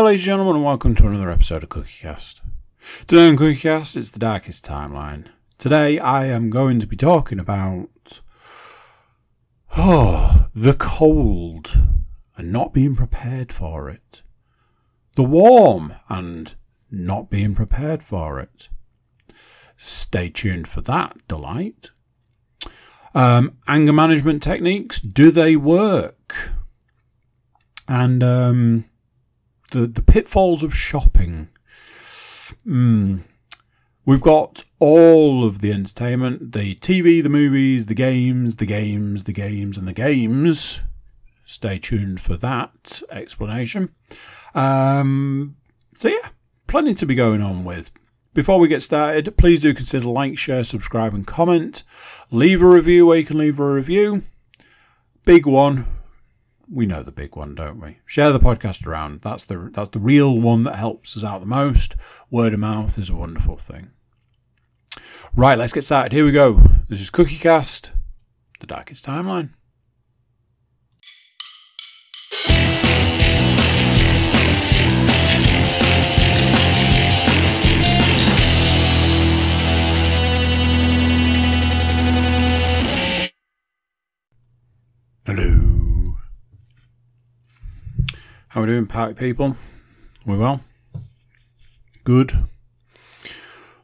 ladies and gentlemen, and welcome to another episode of CookieCast. Today on CookieCast, it's the darkest timeline. Today I am going to be talking about the cold and not being prepared for it. The warm and not being prepared for it. Stay tuned for that delight. Anger management techniques, do they work? And the pitfalls of shopping. We've got all of the entertainment, the TV, the movies, the games, and the games. Stay tuned for that explanation. So yeah, plenty to be going on with. Before we get started, please do consider like, share, subscribe and comment. Leave a review where you can leave a review. Big one. We know the big one, don't we? Share the podcast around. That's the real one that helps us out the most. Word of mouth is a wonderful thing. Right, let's get started. Here we go. This is CookieCast, the darkest timeline. Hello. How are we doing, party people? We well? Good.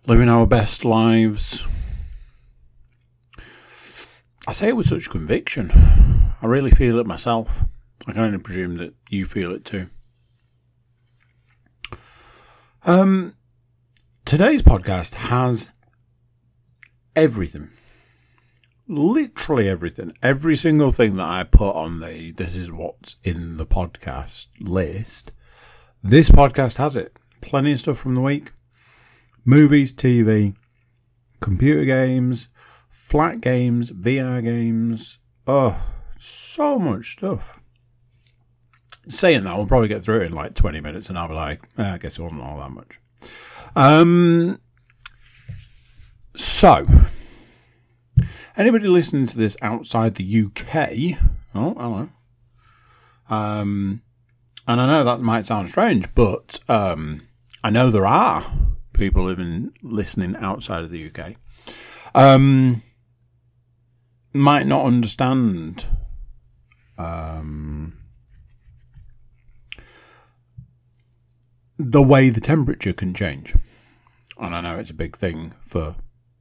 Living our best lives. I say it with such conviction. I really feel it myself. I can only presume that you feel it too. Today's podcast has everything. Literally everything. Every single thing that I put on the this is what's in the podcast list. This podcast has it. Plenty of stuff from the week. Movies, TV, computer games, flat games, VR games. Oh, so much stuff. Saying that, we'll probably get through it in like 20 minutes and I'll be like, I guess it wasn't all that much. So, anybody listening to this outside the UK, oh, hello. And I know that might sound strange, but I know there are people listening outside of the UK. Might not understand the way the temperature can change. And I know it's a big thing for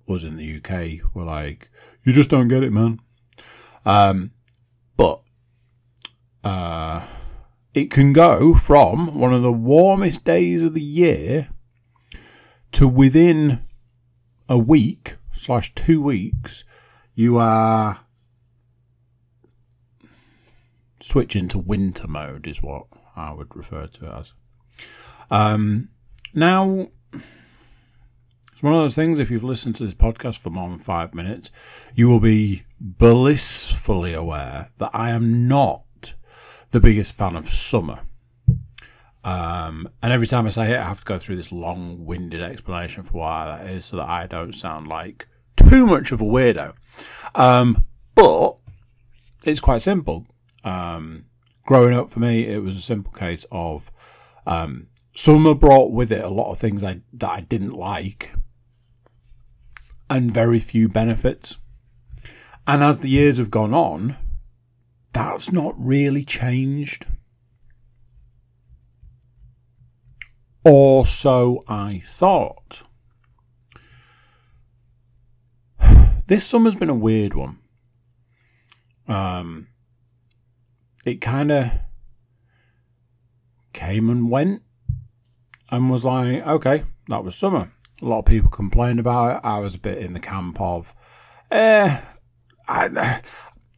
us in the UK. We're like, you just don't get it, man. But it can go from one of the warmest days of the year to within a week / 2 weeks, you are switching to winter mode is what I would refer to it as. Now, it's one of those things, if you've listened to this podcast for more than 5 minutes, you will be blissfully aware that I am not the biggest fan of summer. And every time I say it, I have to go through this long-winded explanation for why that is, so that I don't sound like too much of a weirdo. But it's quite simple. Growing up for me, it was a simple case of summer brought with it a lot of things that I didn't like, and very few benefits. And as the years have gone on, that's not really changed. Or so I thought. This summer's been a weird one. It kind of came and went and was like, okay, that was summer. A lot of people complained about it. I was a bit in the camp of, I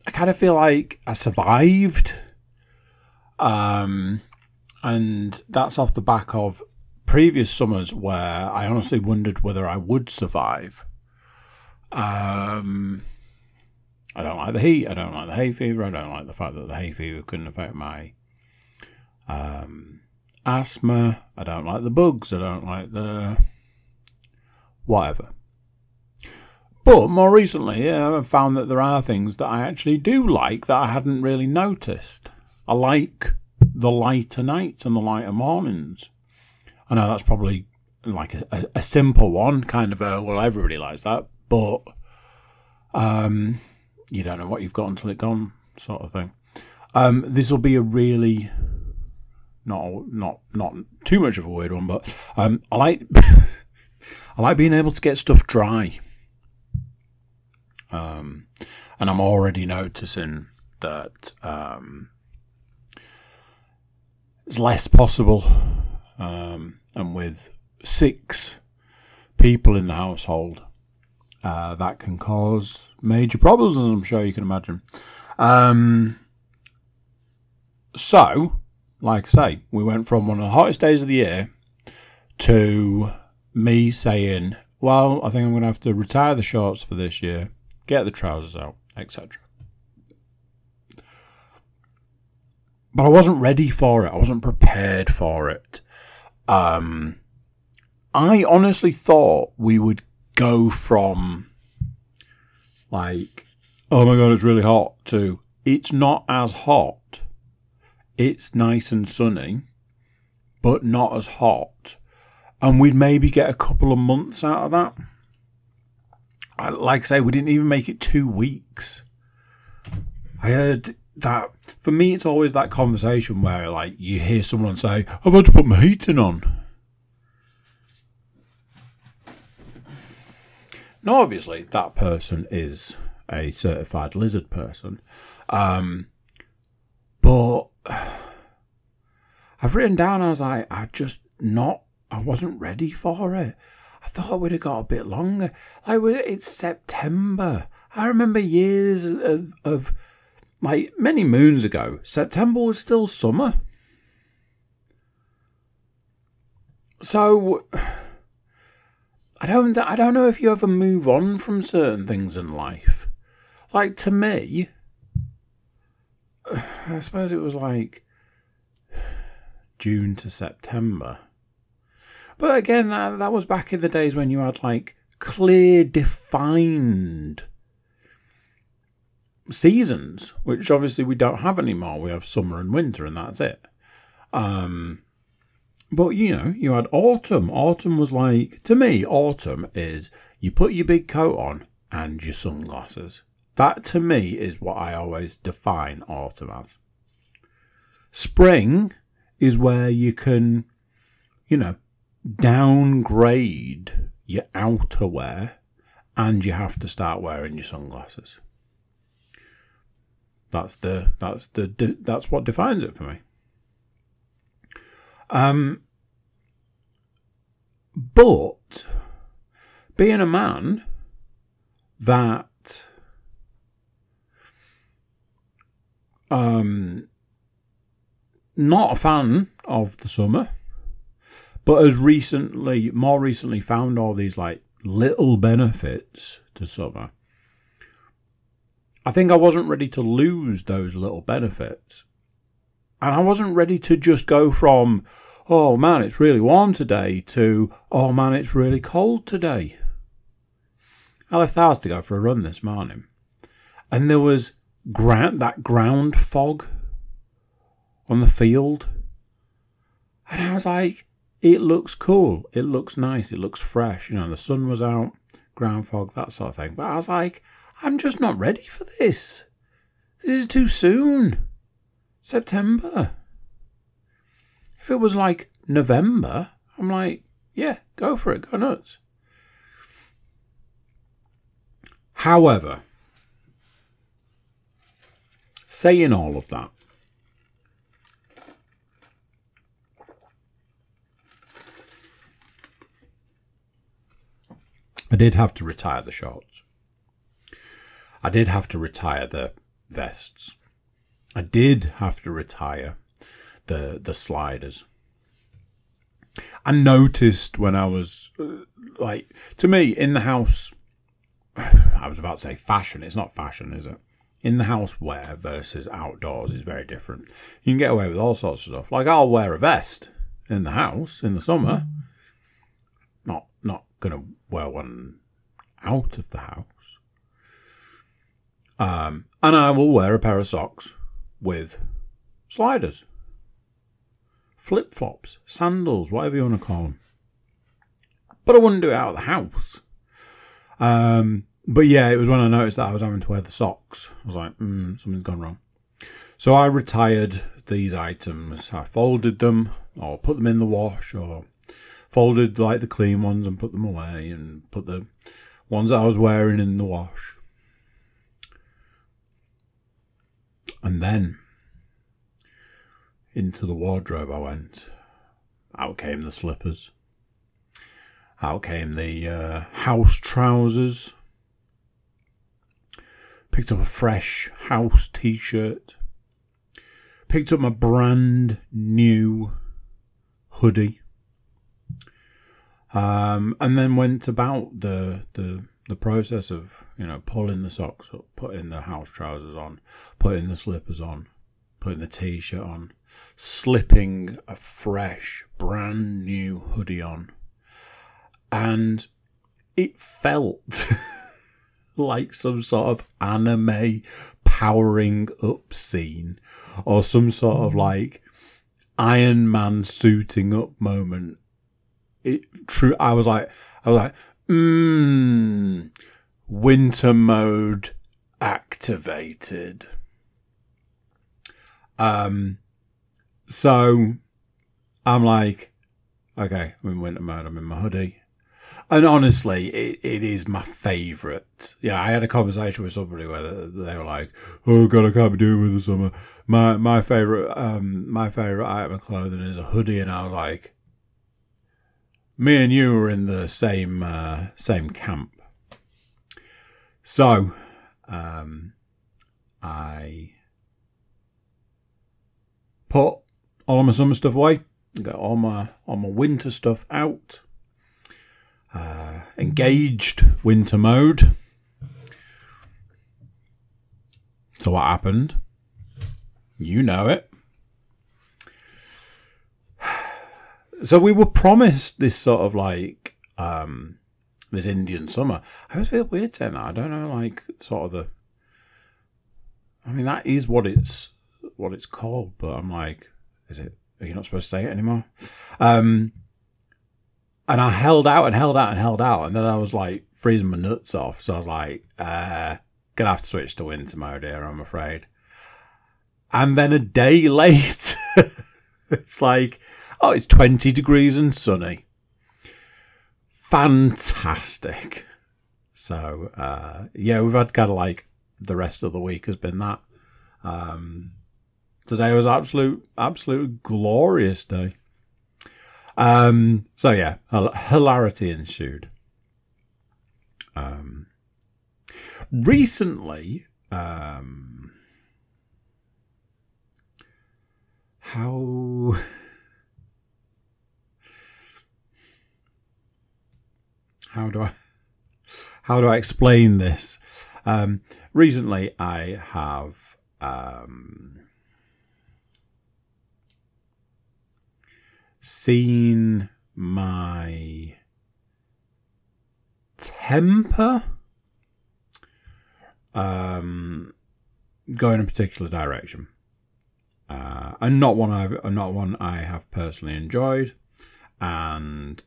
kind of feel like I survived. And that's off the back of previous summers where I honestly wondered whether I would survive. I don't like the heat. I don't like the hay fever. I don't like the fact that the hay fever couldn't affect my asthma. I don't like the bugs. I don't like the whatever. But more recently, I've found that there are things that I actually do like that I hadn't really noticed. I like the lighter nights and the lighter mornings. I know that's probably like a simple one, kind of well, everybody likes that, but you don't know what you've got until it's gone, sort of thing. This will be a really not too much of a weird one, but I like I like being able to get stuff dry. And I'm already noticing that it's less possible, and with 6 people in the household, that can cause major problems, as I'm sure you can imagine. So, like I say, we went from one of the hottest days of the year to me saying, well, I think I'm going to have to retire the shorts for this year, get the trousers out, etc. But I wasn't ready for it. I wasn't prepared for it. I honestly thought we would go from like, oh my God, it's really hot, to it's not as hot. It's nice and sunny, but not as hot. And we'd maybe get a couple of months out of that. Like I say, we didn't even make it 2 weeks. I heard that, for me, it's always that conversation where like you hear someone say, I've had to put my heating on. Now, obviously, that person is a certified lizard person. But I've written down, I was like, I wasn't ready for it. I thought we'd have got a bit longer. It's September. I remember years of like many moons ago, September was still summer. So I don't know if you ever move on from certain things in life. Like, to me, I suppose it was like June to September. But again, that was back in the days when you had like clear, defined seasons, which obviously we don't have anymore. We have summer and winter, and that's it. But, you know, you had autumn. Autumn was like, to me, autumn is you put your big coat on and your sunglasses. That, to me, is what I always define autumn as. Spring is where you can, you know, downgrade your outerwear and you have to start wearing your sunglasses. That's what defines it for me. But being a man that not a fan of the summer, but has more recently found all these like little benefits to summer. I think I wasn't ready to lose those little benefits. And I wasn't ready to just go from, oh man, it's really warm today, to, oh man, it's really cold today. I left the house to go for a run this morning, and there was that ground fog on the field. And I was like, it looks cool. It looks nice. It looks fresh. You know, the sun was out, ground fog, that sort of thing. But I was like, I'm just not ready for this. This is too soon. September. If it was like November, I'm like, yeah, go for it. Go nuts. However, saying all of that, I did have to retire the shorts. I did have to retire the vests. I did have to retire the sliders. I noticed when I was, like, to me, in the house, I was about to say fashion. It's not fashion, is it? In the house wear versus outdoors is very different. You can get away with all sorts of stuff. Like, I'll wear a vest in the house in the summer. Not going to wear one out of the house. And I will wear a pair of socks with sliders. flip-flops, sandals, whatever you want to call them. But I wouldn't do it out of the house. But yeah, it was when I noticed that I was having to wear the socks. I was like, something's gone wrong. So I retired these items. I folded them, or put them in the wash, or folded like the clean ones and put them away, and put the ones that I was wearing in the wash. And then into the wardrobe I went. Out came the slippers. Out came the house trousers. Picked up a fresh house t-shirt. Picked up my brand new hoodie. And then went about the process of, pulling the socks up, putting the house trousers on, putting the slippers on, putting the t-shirt on, slipping a fresh, brand new hoodie on. And it felt like some sort of anime powering up scene, or some sort of like Iron Man suiting up moment. I was like, winter mode activated. So I'm like, okay, I'm in winter mode. I'm in my hoodie. And honestly, it is my favourite. Yeah, I had a conversation with somebody where they were like, "Oh God, I can't be doing with the summer. My favourite item of clothing is a hoodie," and I was like, "Me and you are in the same camp." So, I put all of my summer stuff away, got all my winter stuff out. Engaged winter mode. So what happened? You know it. So we were promised this sort of like this Indian summer. I always feel weird saying that. I don't know, like sort of the. I mean, that is what it's called, but I'm like, is it? Are you not supposed to say it anymore? And I held out, and then I was like freezing my nuts off. So I was like, gonna have to switch to winter mode here, I'm afraid. And then a day later, it's like, oh, it's 20 degrees and sunny. Fantastic. So, yeah, we've had kind of like the rest of the week has been that. Today was absolute glorious day. So yeah, hilarity ensued. Recently, how do I explain this? Recently I have seen my temper go in a particular direction, and not one I have personally enjoyed, and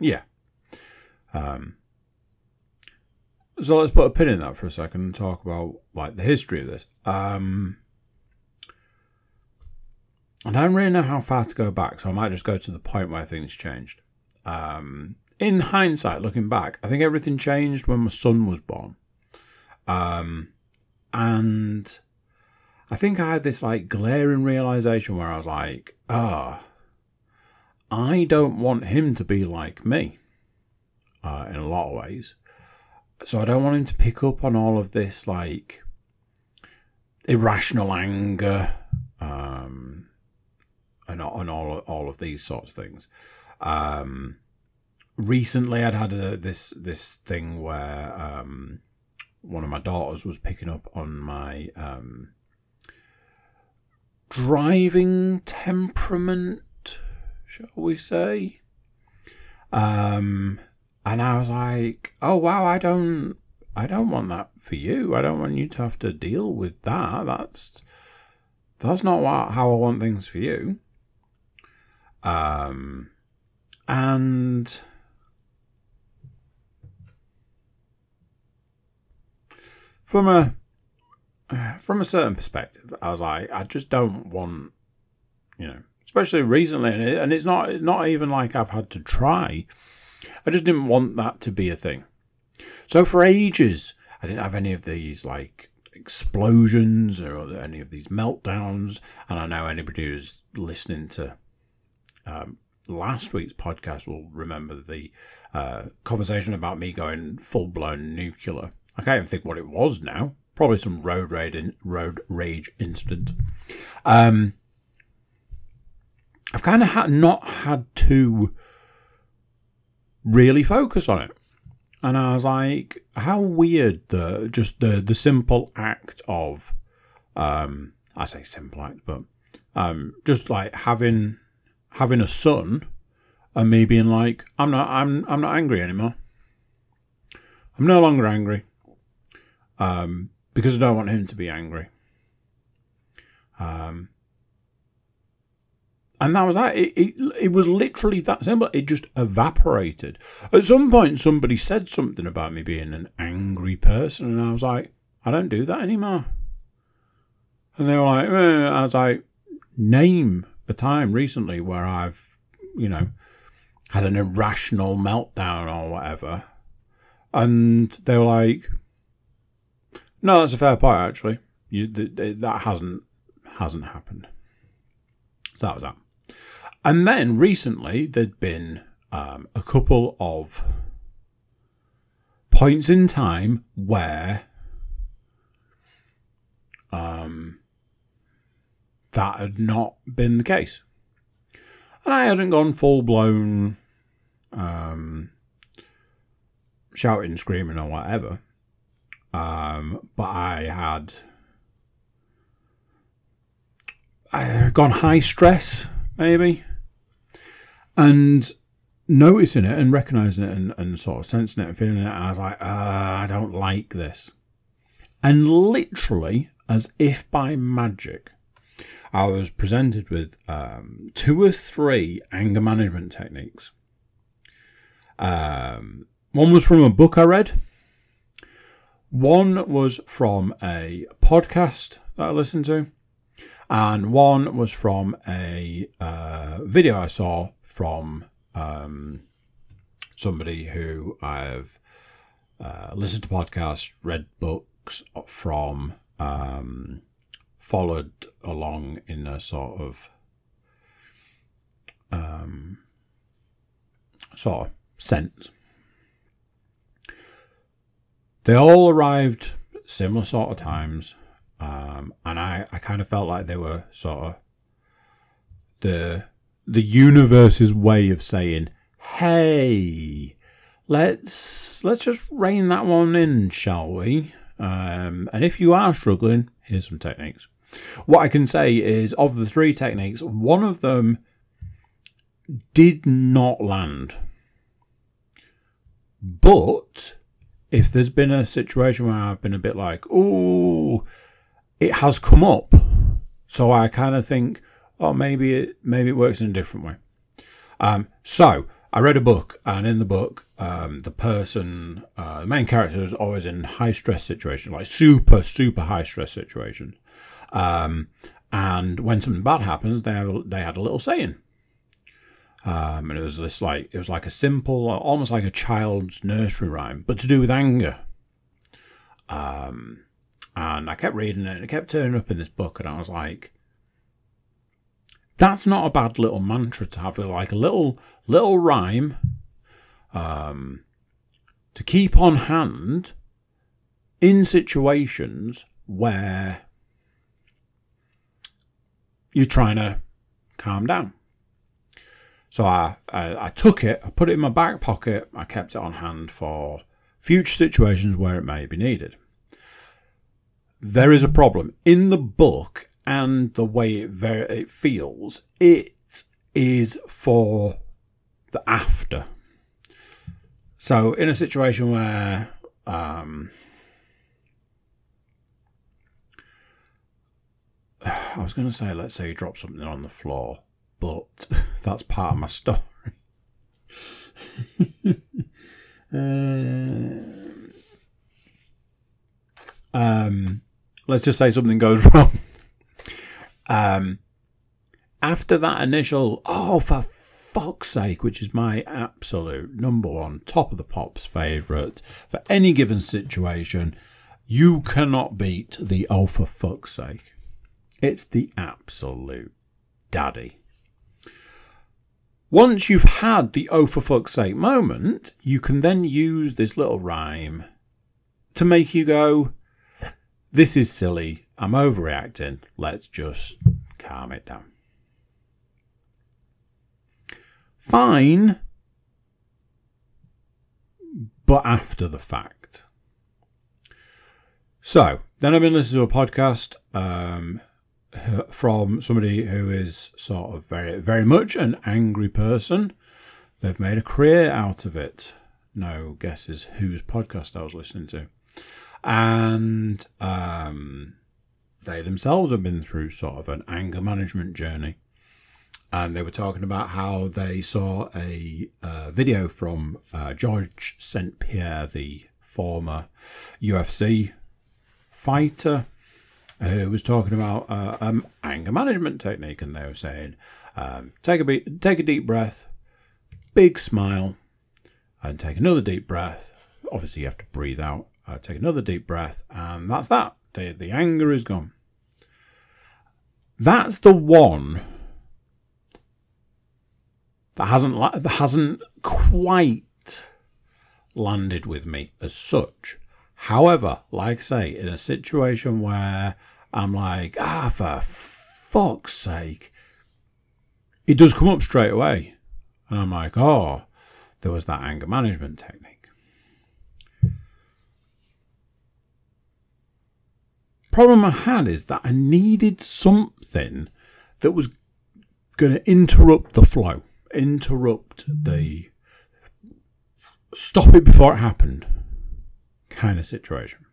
yeah. So let's put a pin in that for a second and talk about like the history of this. I don't really know how far to go back, so I might just go to the point where things changed. In hindsight, looking back, I think everything changed when my son was born. And I think I had this like glaring realization where I was like, I don't want him to be like me in a lot of ways. So I don't want him to pick up on all of this like irrational anger, and all of these sorts of things. Recently, I'd had this thing where one of my daughters was picking up on my driving temperament, shall we say? And I was like, oh wow, I don't I don't want that for you. I don't want you to have to deal with that. That's not how I want things for you. And from a certain perspective, I was like, I just don't want, especially recently, and it's not even like I've had to try. I just didn't want that to be a thing. So for ages, I didn't have any of these like explosions or any of these meltdowns. And I know anybody who's listening to last week's podcast will remember the conversation about me going full-blown nuclear. I can't even think what it was now. Probably some road rage incident. I've kind of not had to really focus on it. And I was like, how weird the simple act of, I say simple act, but just like having a son and me being like, I'm not angry anymore. I'm no longer angry. Because I don't want him to be angry. And that was that. It was literally that simple. It just evaporated. At some point, somebody said something about me being an angry person, and I was like, I don't do that anymore. And they were like, I was like, name a time recently where I've, had an irrational meltdown or whatever. And they were like, no, that's a fair point, actually. That hasn't happened. So that was that. And then recently there'd been a couple of points in time where that had not been the case. And I hadn't gone full-blown shouting, screaming or whatever. But I had gone high stress, maybe. And noticing it and recognising it and sort of sensing it and feeling it, I was like, I don't like this. And literally, as if by magic, I was presented with 2 or 3 anger management techniques. One was from a book I read. One was from a podcast that I listened to. And one was from a video I saw from somebody who I've listened to podcasts, read books from, followed along in a sort of sense. They all arrived similar sort of times. And I kind of felt like they were sort of the universe's way of saying, hey, let's just rein that one in, shall we? And if you are struggling, here's some techniques. What I can say is, of the 3 techniques, one of them did not land. But if there's been a situation where I've been a bit like, ooh, it has come up. So I kind of think, oh, maybe it works in a different way. So I read a book, and in the book, the person, the main character is always in high stress situations, like super, super high stress situations. And when something bad happens, they had a little saying. And it was like a simple, almost like a child's nursery rhyme, but to do with anger. And I kept reading it, and it kept turning up in this book, and I was like, that's not a bad little mantra to have, like a little rhyme to keep on hand in situations where you're trying to calm down. So I took it, I put it in my back pocket, I kept it on hand for future situations where it may be needed. There is a problem. In the book and the way it feels, it is for the after. So in a situation where I was going to say, let's say you drop something on the floor, but that's part of my story. Let's just say something goes wrong. After that initial, oh, for fuck's sake, which is my absolute number one, top of the pops favourite for any given situation, you cannot beat the oh, for fuck's sake. It's the absolute daddy. Once you've had the oh, for fuck's sake moment, you can then use this little rhyme to make you go, this is silly, I'm overreacting, let's just calm it down. Fine, but after the fact. So, then I've been listening to a podcast from somebody who is sort of very, very much an angry person. They've made a career out of it. No guesses whose podcast I was listening to. And they themselves have been through sort of an anger management journey. And they were talking about how they saw a video from George St. Pierre, the former UFC fighter, who was talking about anger management technique. And they were saying, take a deep breath, big smile, and take another deep breath. Obviously, you have to breathe out. Take another deep breath, and that's that. The anger is gone. That's the one that hasn't quite landed with me as such. However, like I say, in a situation where I'm like, for fuck's sake, it does come up straight away. And I'm like, oh, there was that anger management technique. Problem I had is that I needed something that was going to interrupt the flow, stop it before it happened kind of situation.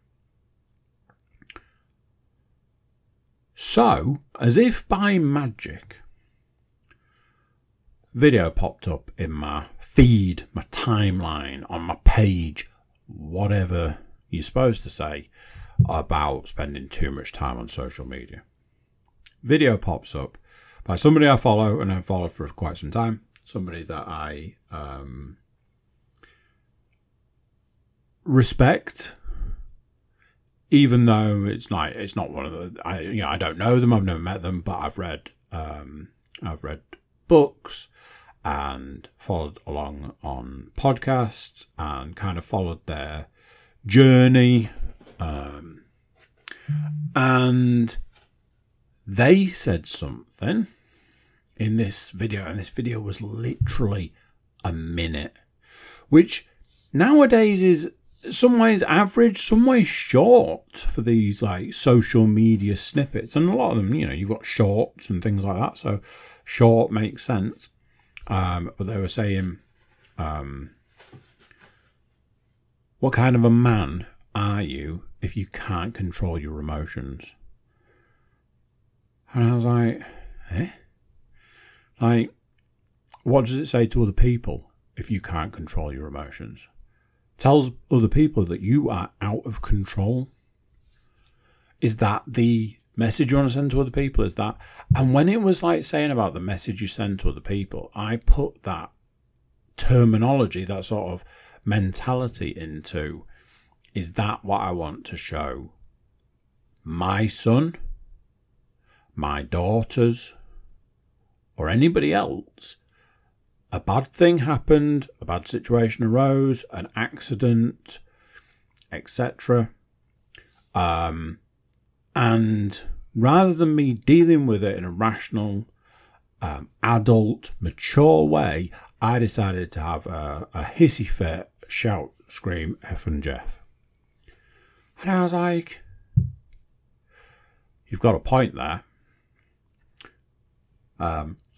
So, as if by magic, video popped up in my feed, my timeline, on my page, whatever you're supposed to say about spending too much time on social media. Video pops up by somebody I follow, and I've followed for quite some time. Somebody that I respect, even though it's not one of the, I don't know them, I've never met them, but I've read books and followed along on podcasts and kind of followed their journey. And they said something in this video, and this video was literally a minute, which nowadays is some ways average, some ways short for these like social media snippets. And a lot of them, you've got shorts and things like that, so short makes sense. But they were saying, what kind of a man are you if you can't control your emotions? And I was like, Like, what does it say to other people if you can't control your emotions? Tells other people that you are out of control. Is that the message you want to send to other people? Is that? And when it was like saying about the message you send to other people, I put that terminology, that sort of mentality into, is that what I want to show my son, my daughters, or anybody else? A bad thing happened, a bad situation arose, an accident, etc. And rather than me dealing with it in a rational, adult, mature way, I decided to have a hissy fit, shout, scream, F and Jeff. And I was like, you've got a point there.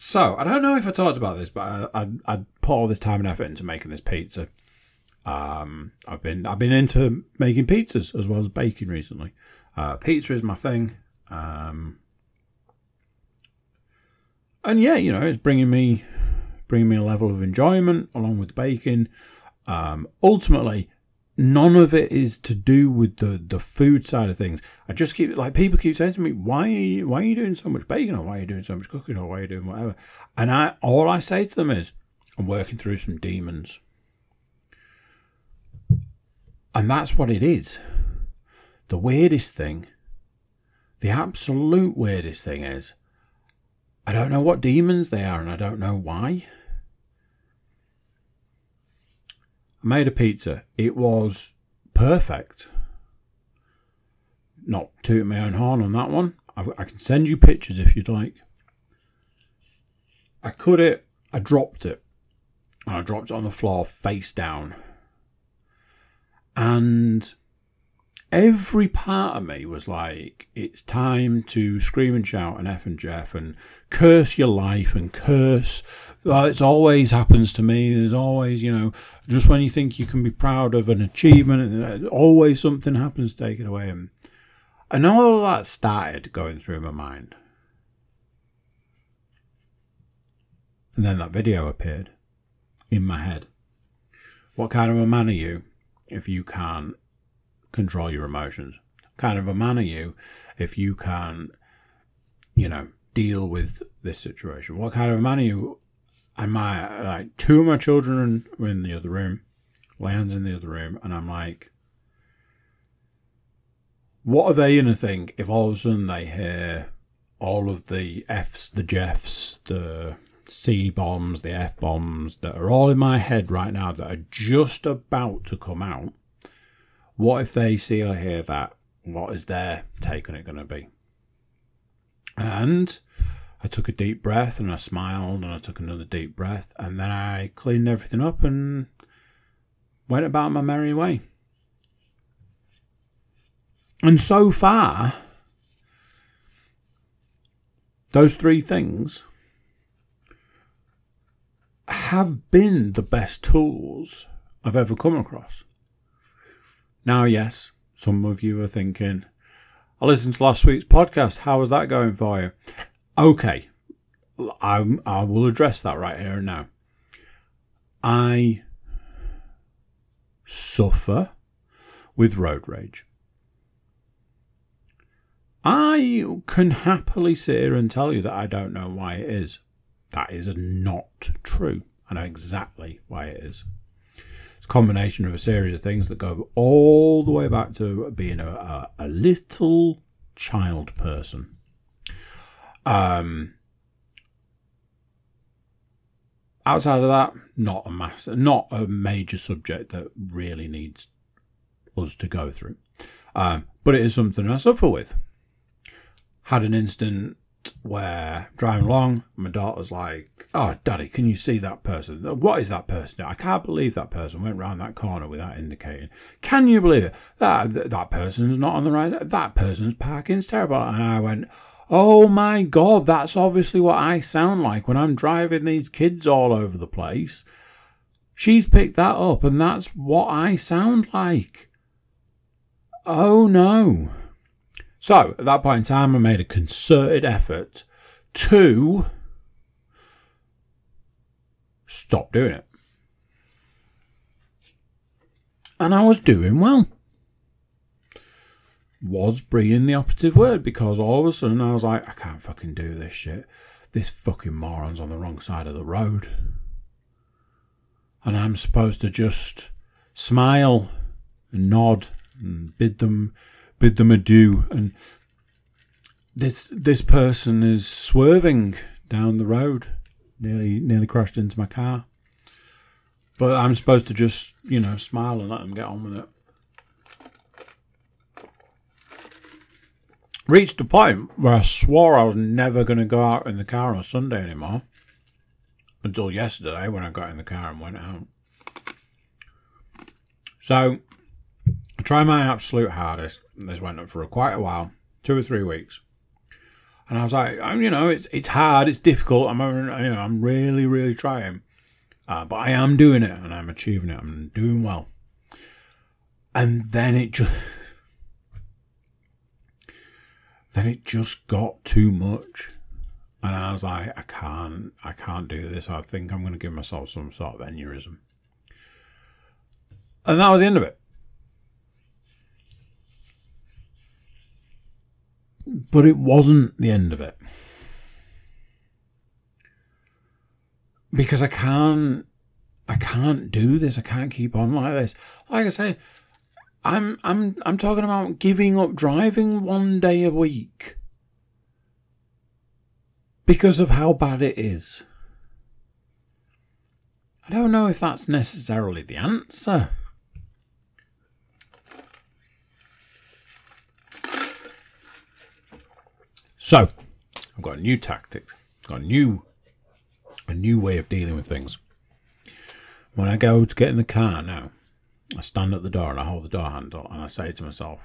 So I don't know if I talked about this, but I put all this time and effort into making this pizza. I've been into making pizzas as well as baking recently. Pizza is my thing. And yeah, you know, it's bringing me a level of enjoyment along with baking. Ultimately, none of it is to do with the food side of things. I just keep, like, people keep saying to me, why are you doing so much baking, or why are you doing so much cooking, or why are you doing whatever? And all I say to them is, I'm working through some demons. And that's what it is. The weirdest thing, the absolute weirdest thing is, I don't know what demons they are, and I don't know why. I made a pizza. It was perfect. Not tooting my own horn on that one. I can send you pictures if you'd like. I cut it, I dropped it, and I dropped it on the floor face down. And every part of me was like, it's time to scream and shout and F and Jeff and curse your life and curse. It always happens to me. There's always, you know, just when you think you can be proud of an achievement, always something happens to take it away. And all of that started going through my mind. And then that video appeared in my head. What kind of a man are you if you can't control your emotions? What kind of a man are you if you can't, you know, deal with this situation? What kind of a man are you? And like, two of my children were in the other room. Leanne's in the other room. And I'm like, what are they going to think if all of a sudden they hear all of the Fs, the Jeffs, the C bombs, the F bombs that are all in my head right now that are just about to come out? What if they see or hear that? What is their take on it going to be? And I took a deep breath and I smiled and I took another deep breath and then I cleaned everything up and went about my merry way. And so far, those three things have been the best tools I've ever come across. Now, yes, some of you are thinking, I listened to last week's podcast. How was that going for you? Okay, I will address that right here and now. I suffer with road rage. I can happily sit here and tell you that I don't know why it is. That is not true. I know exactly why it is. It's a combination of a series of things that go all the way back to being a little child person. Outside of that, not a major subject that really needs us to go through. But it is something I suffer with. Had an incident where driving along, my daughter's like, "Oh, Daddy, can you see that person? What is that person? I can't believe that person went round that corner without indicating. Can you believe it? That person's not on the right. That person's parking's terrible." And I went, "Oh my God, that's obviously what I sound like when I'm driving these kids all over the place. She's picked that up and that's what I sound like. Oh no." So, at that point in time, I made a concerted effort to stop doing it. And I was doing well. Was bringing the operative word, because all of a sudden I was like, I can't fucking do this shit. This fucking moron's on the wrong side of the road. And I'm supposed to just smile and nod and bid them adieu, and this person is swerving down the road, nearly crashed into my car, but I'm supposed to just, you know, smile and let them get on with it. Reached a point where I swore I was never going to go out in the car on a Sunday anymore, until yesterday when I got in the car and went out. So I tried my absolute hardest. This went up for quite a while, 2 or 3 weeks, and I was like, you know, it's hard, it's difficult. I'm really, really trying, but I am doing it, and I'm achieving it. I'm doing well. And then it just got too much. And I was like, I can't do this. I think I'm going to give myself some sort of aneurysm. And that was the end of it. But it wasn't the end of it. Because I can't do this. I can't keep on like this. Like I said, I'm talking about giving up driving 1 day a week because of how bad it is. I don't know if that's necessarily the answer. So, I've got a new tactic. I've got a new way of dealing with things. When I go to get in the car now, I stand at the door and I hold the door handle and I say to myself,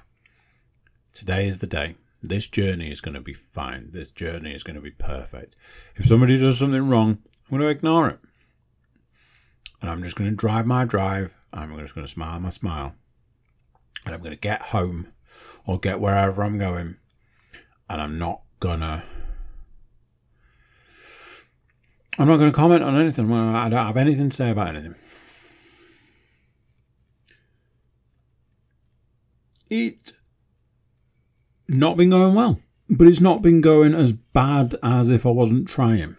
today is the day. This journey is going to be fine. This journey is going to be perfect. If somebody does something wrong, I'm going to ignore it. And I'm just going to drive my drive. I'm just going to smile my smile. And I'm going to get home or get wherever I'm going. And I'm not going to comment on anything. I don't have anything to say about anything. It's not been going well, but it's not been going as bad as if I wasn't trying.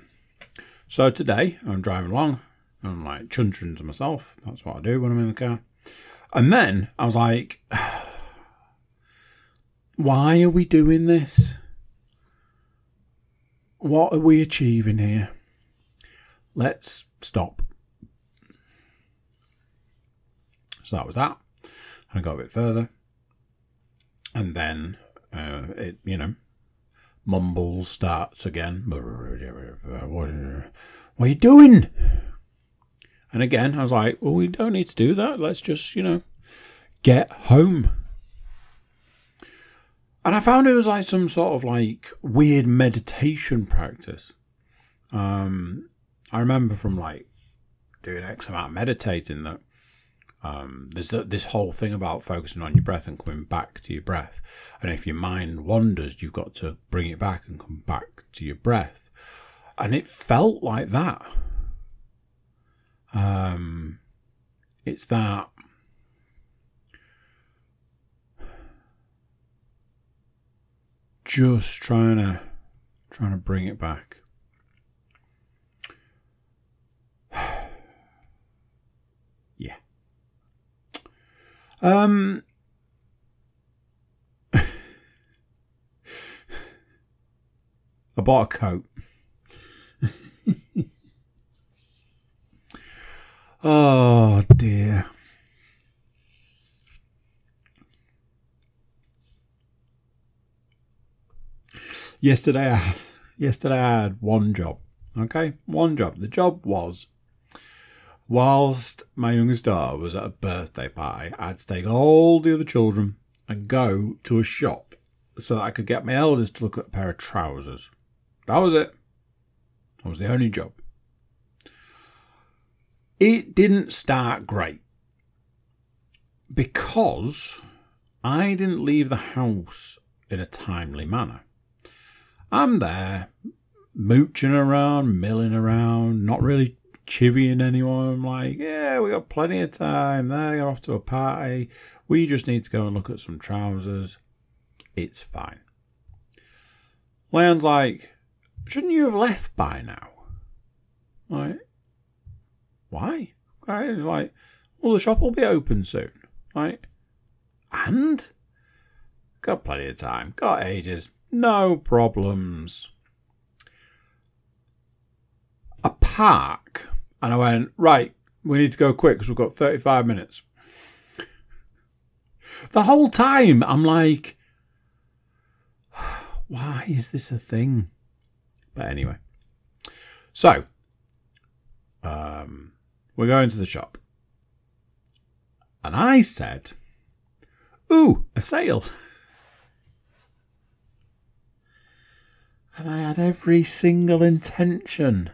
So today I'm driving along. I'm like chuntering to myself. That's what I do when I'm in the car. And then I was like, why are we doing this? What are we achieving here? Let's stop. So that was that. And I got a bit further. And then it, mumbles starts again. What are you doing? And again, I was like, well, we don't need to do that. Let's just, get home. And I found it was like some sort of like weird meditation practice. I remember from like doing X amount of meditating that there's this whole thing about focusing on your breath and coming back to your breath. And if your mind wanders, you've got to bring it back and come back to your breath. And it felt like that. It's that just trying to bring it back. Yeah. I bought a coat. Oh dear. Yesterday I had one job. Okay? One job. The job was, whilst my youngest daughter was at a birthday party, I had to take all the other children and go to a shop so that I could get my eldest to look at a pair of trousers. That was it. That was the only job. It didn't start great because I didn't leave the house in a timely manner. I'm there, mooching around, milling around, not really chivying anyone. I'm like, yeah, we got plenty of time. They're off to a party. We just need to go and look at some trousers. It's fine. Leon's like, shouldn't you have left by now? Like, why? He's like, well, the shop will be open soon. Like, and? Got plenty of time. Got ages. No problems. I park and I went, right, we need to go quick because we've got 35 minutes. The whole time I'm like, why is this a thing? But anyway. So, we're going to the shop. And I said, ooh, a sale. And I had every single intention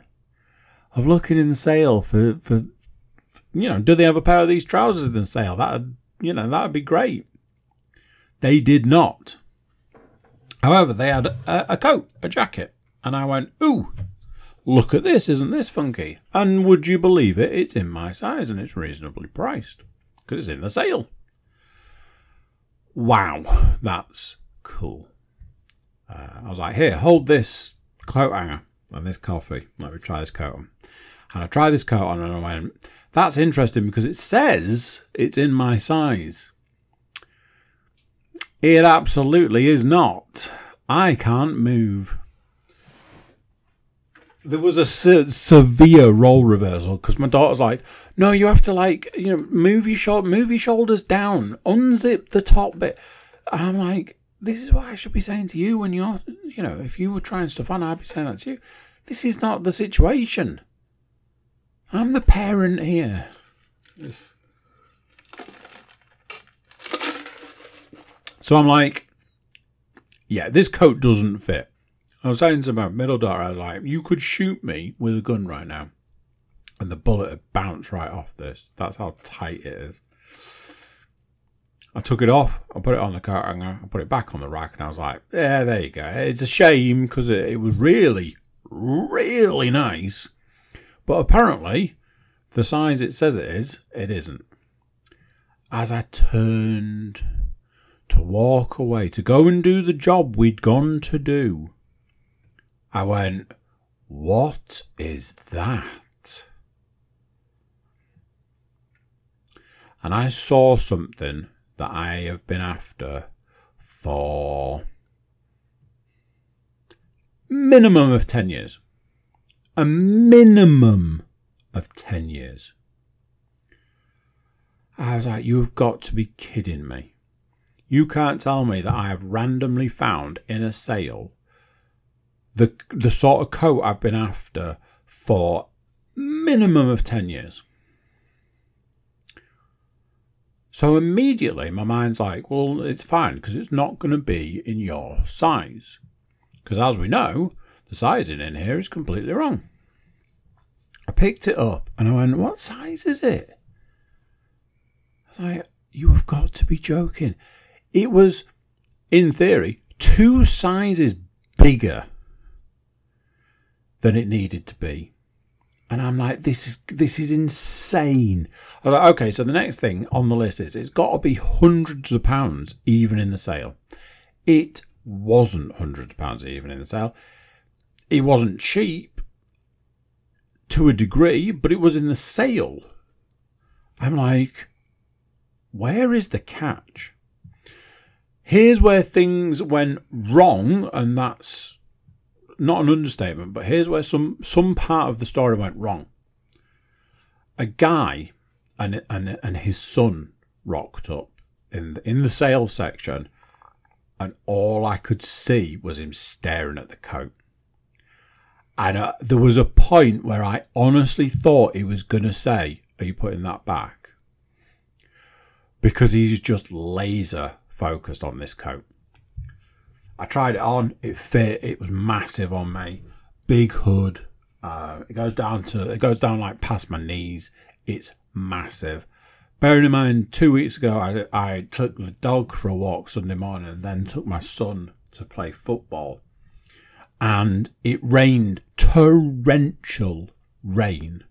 of looking in the sale for do they have a pair of these trousers in the sale? That'd be great. They did not. However, they had a coat, a jacket. And I went, ooh, look at this. Isn't this funky? And would you believe it? It's in my size and it's reasonably priced because it's in the sale. Wow, that's cool. I was like, here, hold this coat hanger and this coffee. Let me try this coat on. And I tried this coat on and I went, that's interesting because it says it's in my size. It absolutely is not. I can't move. There was a severe role reversal because my daughter's like, no, you have to move your shoulders down, unzip the top bit. And I'm like, this is what I should be saying to you when you're, if you were trying stuff on, I'd be saying that to you. This is not the situation. I'm the parent here. So I'm like, yeah, this coat doesn't fit. I was saying to my middle daughter, I was like, you could shoot me with a gun right now. And the bullet would bounce right off this. That's how tight it is. I took it off. I put it on the coat hanger. I put it back on the rack. And I was like, yeah, there you go. It's a shame because it was really, really nice. But apparently, the size it says it is, it isn't. As I turned to walk away, to go and do the job we'd gone to do, I went, what is that? And I saw something that I have been after for minimum of 10 years. A minimum of 10 years. I was like, you've got to be kidding me. You can't tell me that I have randomly found in a sale the sort of coat I've been after for minimum of 10 years. So immediately my mind's like, well, it's fine because it's not going to be in your size. Because as we know, the sizing in here is completely wrong. I picked it up and I went, what size is it? I was like, you have got to be joking. It was, in theory, 2 sizes bigger than it needed to be. And I'm like, this is insane. I was like, okay, so the next thing on the list is it's got to be hundreds of pounds even in the sale. It wasn't hundreds of pounds even in the sale. It wasn't cheap to a degree, but it was in the sale. I'm like, where is the catch? Here's where things went wrong, and that's not an understatement, but here's where some part of the story went wrong. A guy and his son rocked up in the sales section, and all I could see was him staring at the coat. And there was a point where I honestly thought he was going to say, are you putting that back? Because he's just laser focused on this coat. I tried it on, it fit, it was massive on me, big hood, it goes down like past my knees, it's massive. Bearing in mind, 2 weeks ago I took the dog for a walk Sunday morning and then took my son to play football, and it rained torrential rain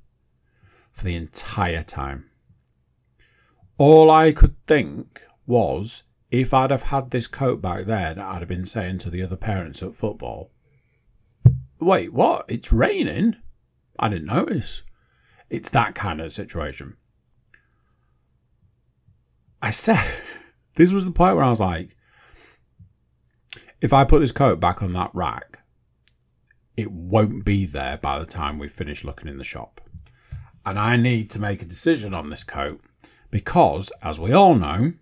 for the entire time. All I could think was, if I'd have had this coat back then, I'd have been saying to the other parents at football, wait, what? It's raining? I didn't notice. It's that kind of situation. I said, this was the point where I was like, if I put this coat back on that rack, it won't be there by the time we finish looking in the shop. And I need to make a decision on this coat because, as we all know,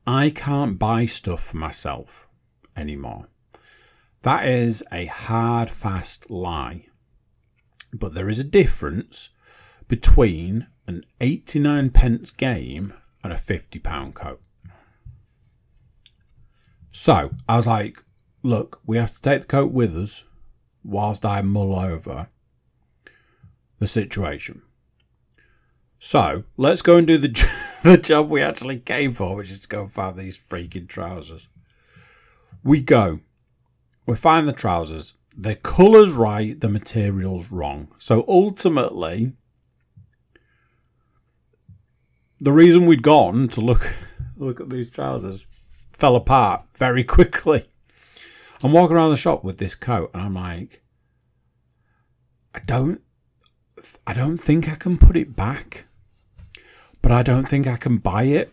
I can't buy stuff for myself anymore. That is a hard, fast lie. But there is a difference between an 89p game and a £50 coat. So I was like, look, we have to take the coat with us whilst I mull over the situation. So let's go and do the job we actually came for, which is to go and find these freaking trousers. We go. We find the trousers. the colour's right, the material's wrong. So ultimately, the reason we'd gone to look at these trousers fell apart very quickly. I'm walking around the shop with this coat and I'm like, I don't think I can put it back, but I don't think I can buy it.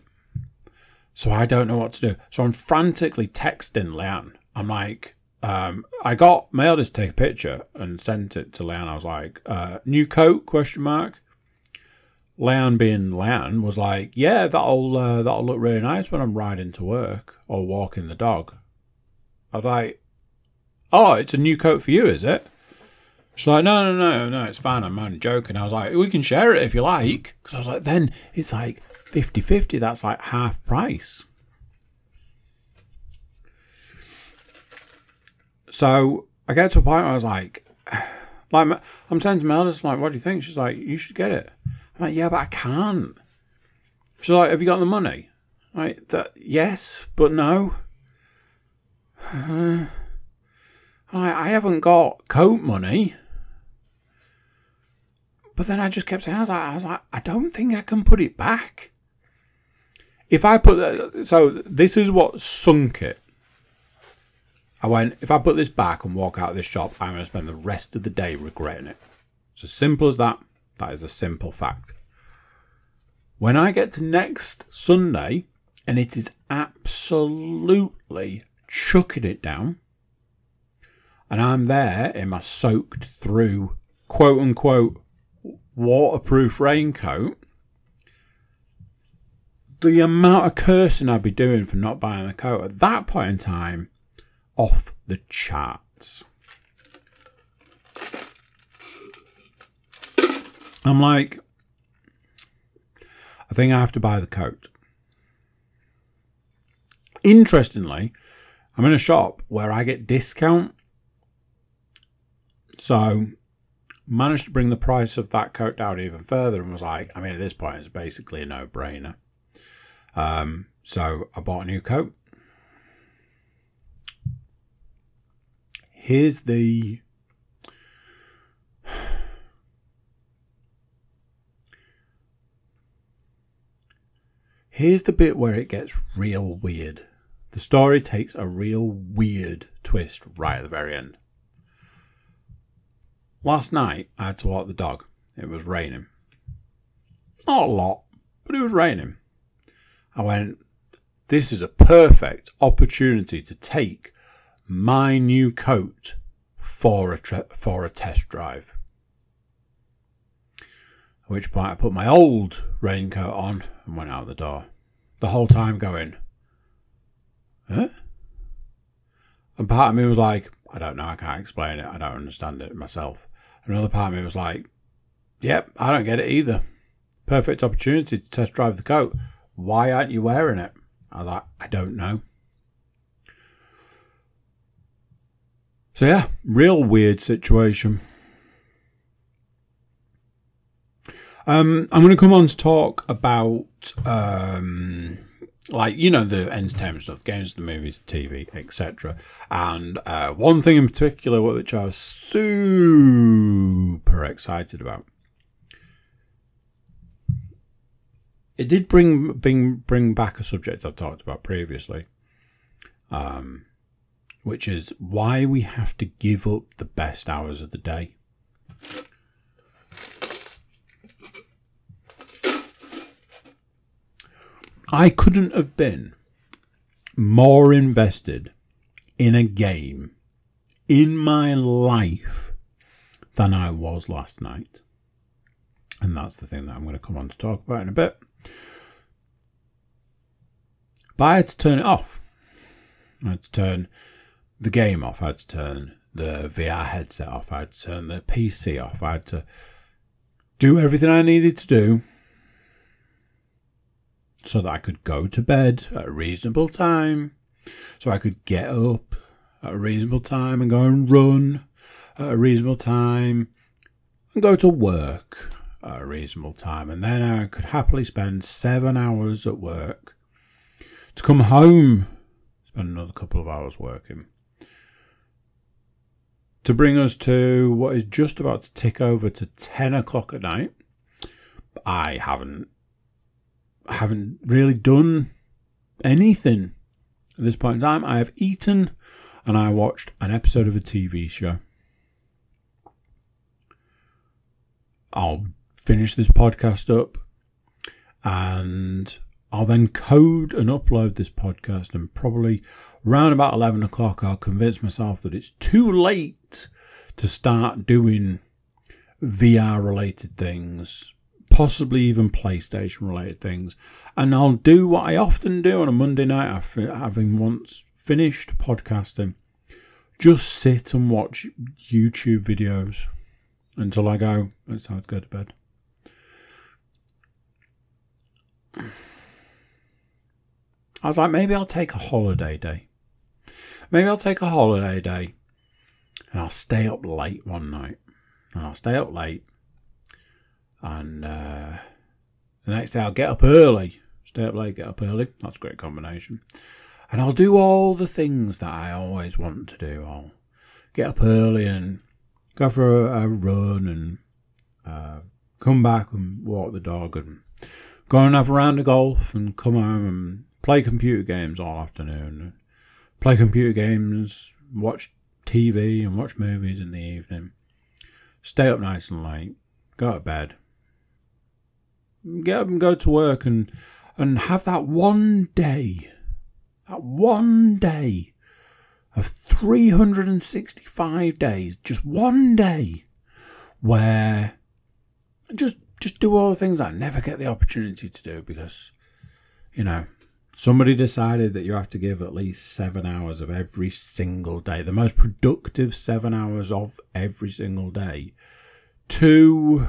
So I don't know what to do. So I'm frantically texting Leanne. I'm like, I got my eldest to take a picture and sent it to Leanne. I was like, new coat, ? Leanne being Leanne was like, yeah, that'll look really nice when I'm riding to work or walking the dog. I was like, oh, it's a new coat for you, is it? She's like, no, it's fine. I'm only joking. I was like, we can share it if you like. Because I was like, then it's like 50-50. That's like half price. So I get to a point where I was like I'm saying to my eldest, like, what do you think? She's like, you should get it. I'm like, yeah, but I can't. She's like, have you got the money? Like, yes, but no. I haven't got coat money. But then I just kept saying, I was like, I don't think I can put it back. If I put so this is what sunk it. I went, if I put this back and walk out of this shop, I'm going to spend the rest of the day regretting it. It's as simple as that. That is a simple fact. When I get to next Sunday, and it is absolutely chucking it down, and I'm there in my soaked through, quote unquote, waterproof raincoat, the amount of cursing I'd be doing for not buying the coat at that point in time, off the charts. I'm like, I think I have to buy the coat. Interestingly, I'm in a shop where I get discount. So managed to bring the price of that coat down even further and was like, I mean, at this point, it's basically a no-brainer. So I bought a new coat. Here's the bit where it gets real weird. The story takes a real weird twist right at the very end. Last night, I had to walk the dog. It was raining. Not a lot, but it was raining. I went, this is a perfect opportunity to take my new coat for a test drive. At which point I put my old raincoat on and went out the door. The whole time going, huh? And part of me was like, I don't know, I can't explain it. I don't understand it myself. Another part of me was like, yep, I don't get it either. Perfect opportunity to test drive the coat. Why aren't you wearing it? I was like, I don't know. So yeah, real weird situation. I'm going to come on to talk about, like, you know, the entertainment stuff, games, the movies, the TV, etc. And one thing in particular which I was super excited about. It did bring back a subject I've talked about previously, which is why we have to give up the best hours of the day. I couldn't have been more invested in a game in my life than I was last night. And that's the thing that I'm going to come on to talk about in a bit. But I had to turn it off. I had to turn the game off. I had to turn the VR headset off. I had to turn the PC off. I had to do everything I needed to do so that I could go to bed at a reasonable time, so I could get up at a reasonable time and go and run at a reasonable time and go to work at a reasonable time. And then I could happily spend 7 hours at work to come home, spend another couple of hours working. to bring us to what is just about to tick over to 10 o'clock at night. I haven't really done anything at this point in time. I have eaten and I watched an episode of a TV show. I'll finish this podcast up and I'll then code and upload this podcast, and probably around about 11 o'clock I'll convince myself that it's too late to start doing VR related things, possibly even PlayStation related things, and I'll do what I often do on a Monday night after having once finished podcasting. Just sit and watch YouTube videos until I go, it's time to go to bed. I was like, maybe I'll take a holiday day. Maybe I'll take a holiday day and I'll stay up late one night. And I'll stay up late. And the next day I'll get up early. Stay up late, get up early. That's a great combination. And I'll do all the things that I always want to do. I'll get up early and go for a run and come back and walk the dog and go and have a round of golf and come home and play computer games all afternoon. Play computer games, watch TV and watch movies in the evening. Stay up nice and late. Go to bed. Get up and go to work and have that one day of 365 days, just one day where just do all the things I never get the opportunity to do because, you know, somebody decided that you have to give at least 7 hours of every single day, the most productive 7 hours of every single day, to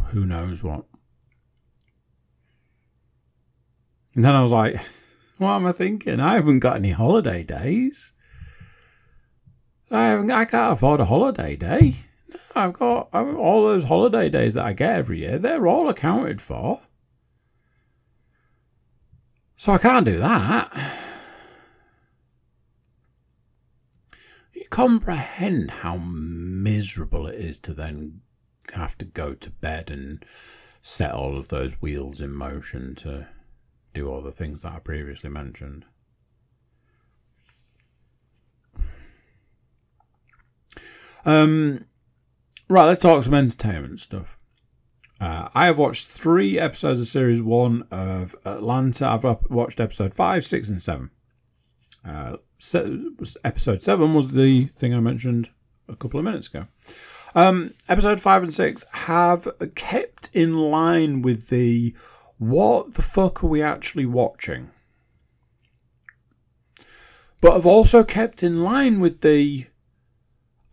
who knows what. And then I was like, what am I thinking? I haven't got any holiday days. I can't afford a holiday day. I've got all those holiday days that I get every year. They're all accounted for. So I can't do that. You comprehend how miserable it is to then have to go to bed and set all of those wheels in motion to do all the things that I previously mentioned. Right, let's talk some entertainment stuff. I have watched 3 episodes of Series 1 of Atlanta. I've watched episode 5, 6 and 7. Episode 7 was the thing I mentioned a couple of minutes ago. Episode 5 and 6 have kept in line with the what the fuck are we actually watching? But have also kept in line with the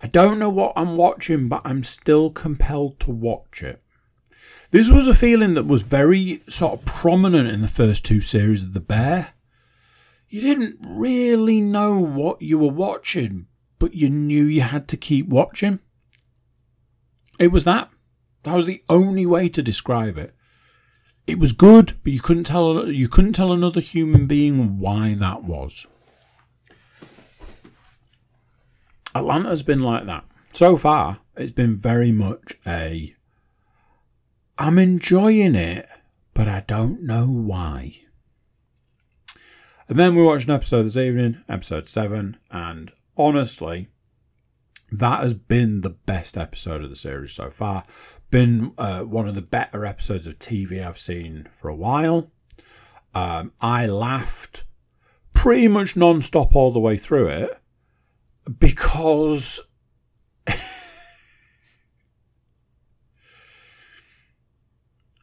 I don't know what I'm watching, but I'm still compelled to watch it. This was a feeling that was very sort of prominent in the first 2 series of The Bear. You didn't really know what you were watching, but you knew you had to keep watching. It was that. That was the only way to describe it. It was good, but you couldn't tell another human being why that was. Atlanta's been like that. So far, it's been very much I'm enjoying it, but I don't know why. And then we watched an episode this evening, episode 7, and honestly, that has been the best episode of the series so far. Been one of the better episodes of TV I've seen for a while. I laughed pretty much non-stop all the way through it because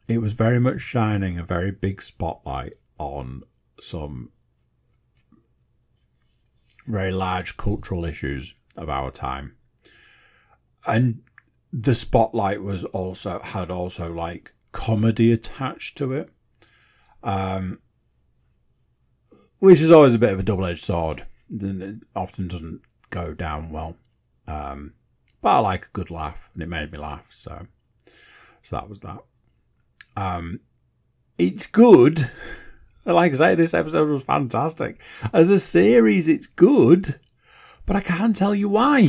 it was very much shining a very big spotlight on some very large cultural issues of our time. And the spotlight had also like comedy attached to it, which is always a bit of a double-edged sword. It often doesn't go down well, but I like a good laugh, and it made me laugh. So that was that. It's good. Like I say, this episode was fantastic. As a series, it's good, but I can't tell you why.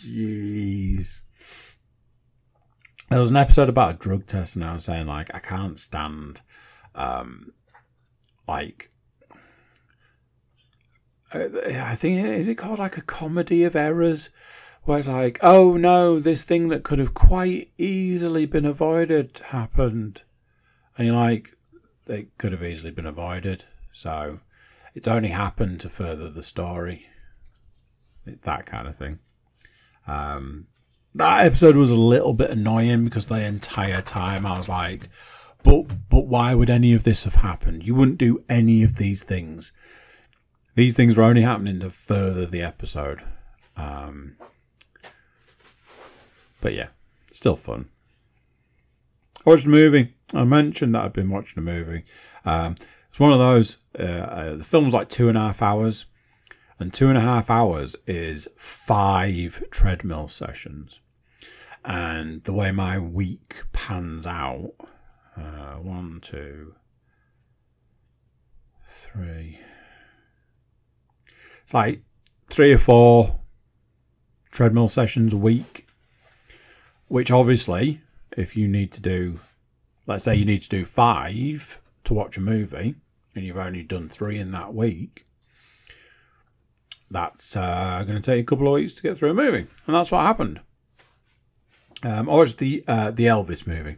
Jeez. There was an episode about a drug test, and I was saying, like, I can't stand, like, I think, is it called like a comedy of errors? Where it's like, oh no, this thing that could have quite easily been avoided happened. And you're like, it could have easily been avoided. So it's only happened to further the story. It's that kind of thing. That episode was a little bit annoying because the entire time I was like, but why would any of this have happened? You wouldn't do any of these things. These things were only happening to further the episode. But yeah, still fun. I watched a movie. I mentioned that I've been watching a movie. It's one of those, the film's like 2.5 hours. And 2.5 hours is 5 treadmill sessions. And the way my week pans out, 1, 2, 3. It's like 3 or 4 treadmill sessions a week. Which obviously, if you need to do, let's say you need to do 5 to watch a movie, and you've only done 3 in that week, that's going to take a couple of weeks to get through a movie. And that's what happened. I watched the Elvis movie.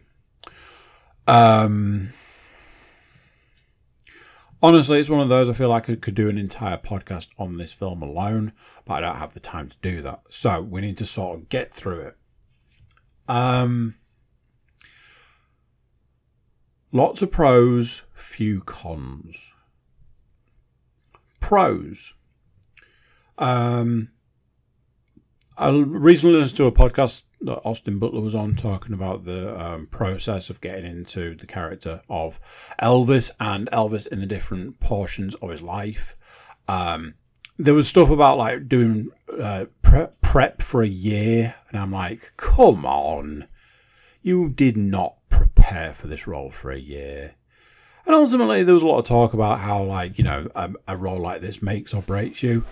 Honestly, it's one of those I feel like I could do an entire podcast on this film alone, but I don't have the time to do that. So we need to sort of get through it. Lots of pros, few cons. Pros. I recently listened to a podcast that Austin Butler was on talking about the process of getting into the character of Elvis and Elvis in the different portions of his life. There was stuff about like doing prep for a year, and I'm like, come on, you did not prepare for this role for a year. And ultimately, there was a lot of talk about how, like, you know, a role like this makes or breaks you.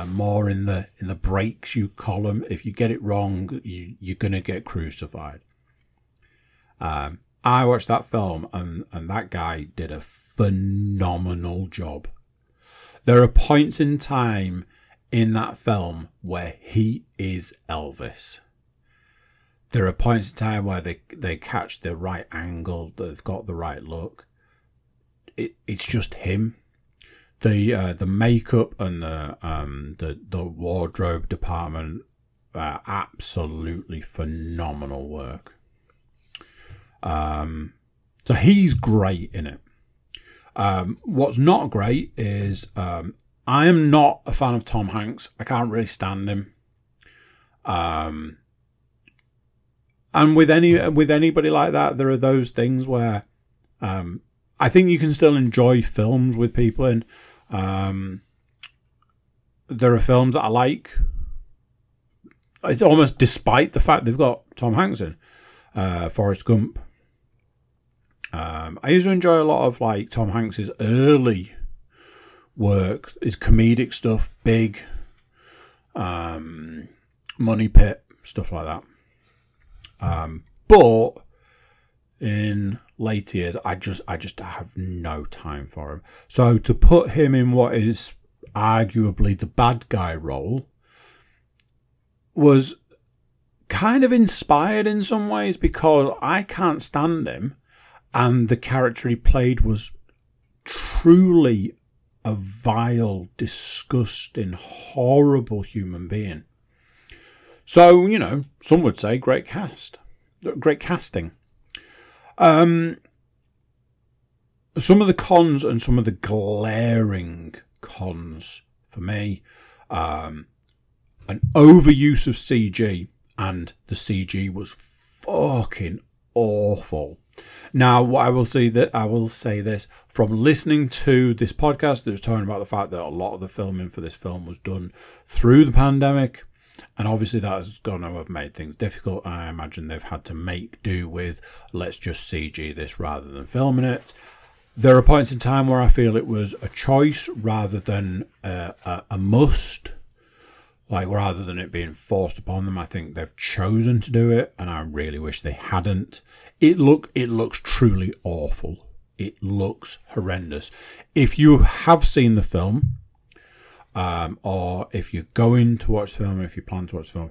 More in the breaks you column. If you get it wrong, you're gonna get crucified. I watched that film, and that guy did a phenomenal job. There are points in time in that film where he is Elvis. There are points in time where they catch the right angle, they've got the right look. It's just him. The makeup and the wardrobe department, absolutely phenomenal work. So he's great in it. What's not great is I am not a fan of Tom Hanks. I can't really stand him. And with anybody like that, there are those things where I think you can still enjoy films with people in. There are films that I like. It's almost despite the fact they've got Tom Hanks in. Forrest Gump. I used to enjoy a lot of like Tom Hanks's early work, his comedic stuff, Big, Money Pit, stuff like that. But in later years, I just have no time for him. So to put him in what is arguably the bad guy role was kind of inspired in some ways, because I can't stand him, and the character he played was truly a vile, disgusting, horrible human being. So, you know, some would say great casting. Some of the cons and some of the glaring cons for me, an overuse of CG, and the CG was fucking awful. Now, what I will say this from listening to this podcast that was talking about the fact that a lot of the filming for this film was done through the pandemic. And obviously that's going to have made things difficult. I imagine they've had to make do with, let's just CG this rather than filming it. There are points in time where I feel it was a choice rather than a must. Like, rather than it being forced upon them, I think they've chosen to do it, and I really wish they hadn't. It looks truly awful. It looks horrendous. If you have seen the film, or if you're going to watch the film, if you plan to watch the film,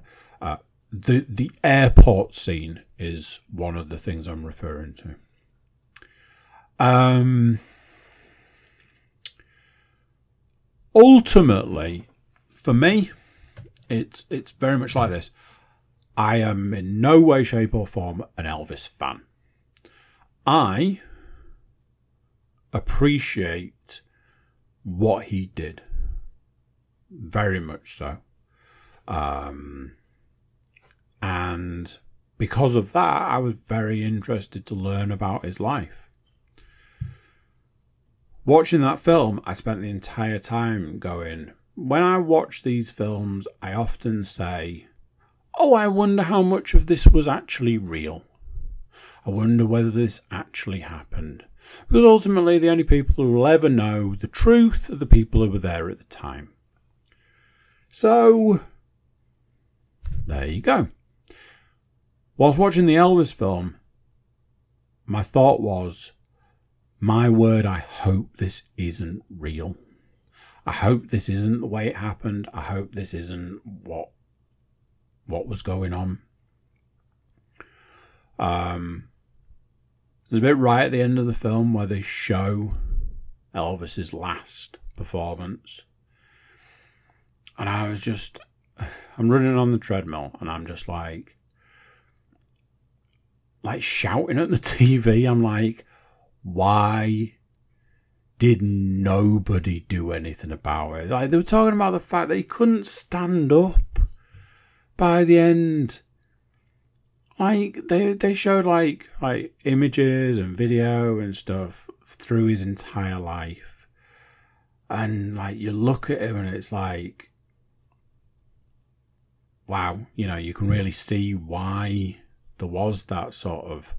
the airport scene is one of the things I'm referring to. Ultimately, for me, it's very much like this. I am in no way, shape or form an Elvis fan. I appreciate what he did. Very much so. And because of that, I was very interested to learn about his life. Watching that film, I spent the entire time going, when I watch these films, I often say, oh, I wonder how much of this was actually real. I wonder whether this actually happened. Because ultimately, the only people who will ever know the truth are the people who were there at the time. So, there you go. Whilst watching the Elvis film, my thought was, my word, I hope this isn't real. I hope this isn't the way it happened. I hope this isn't what was going on. There's a bit right at the end of the film where they show Elvis's last performance. And I'm running on the treadmill and I'm just like shouting at the TV. I'm like, why did nobody do anything about it? Like, they were talking about the fact that he couldn't stand up by the end. Like, they showed like images and video and stuff through his entire life. And like, you look at him and it's like, wow, you know, you can really see why there was that sort of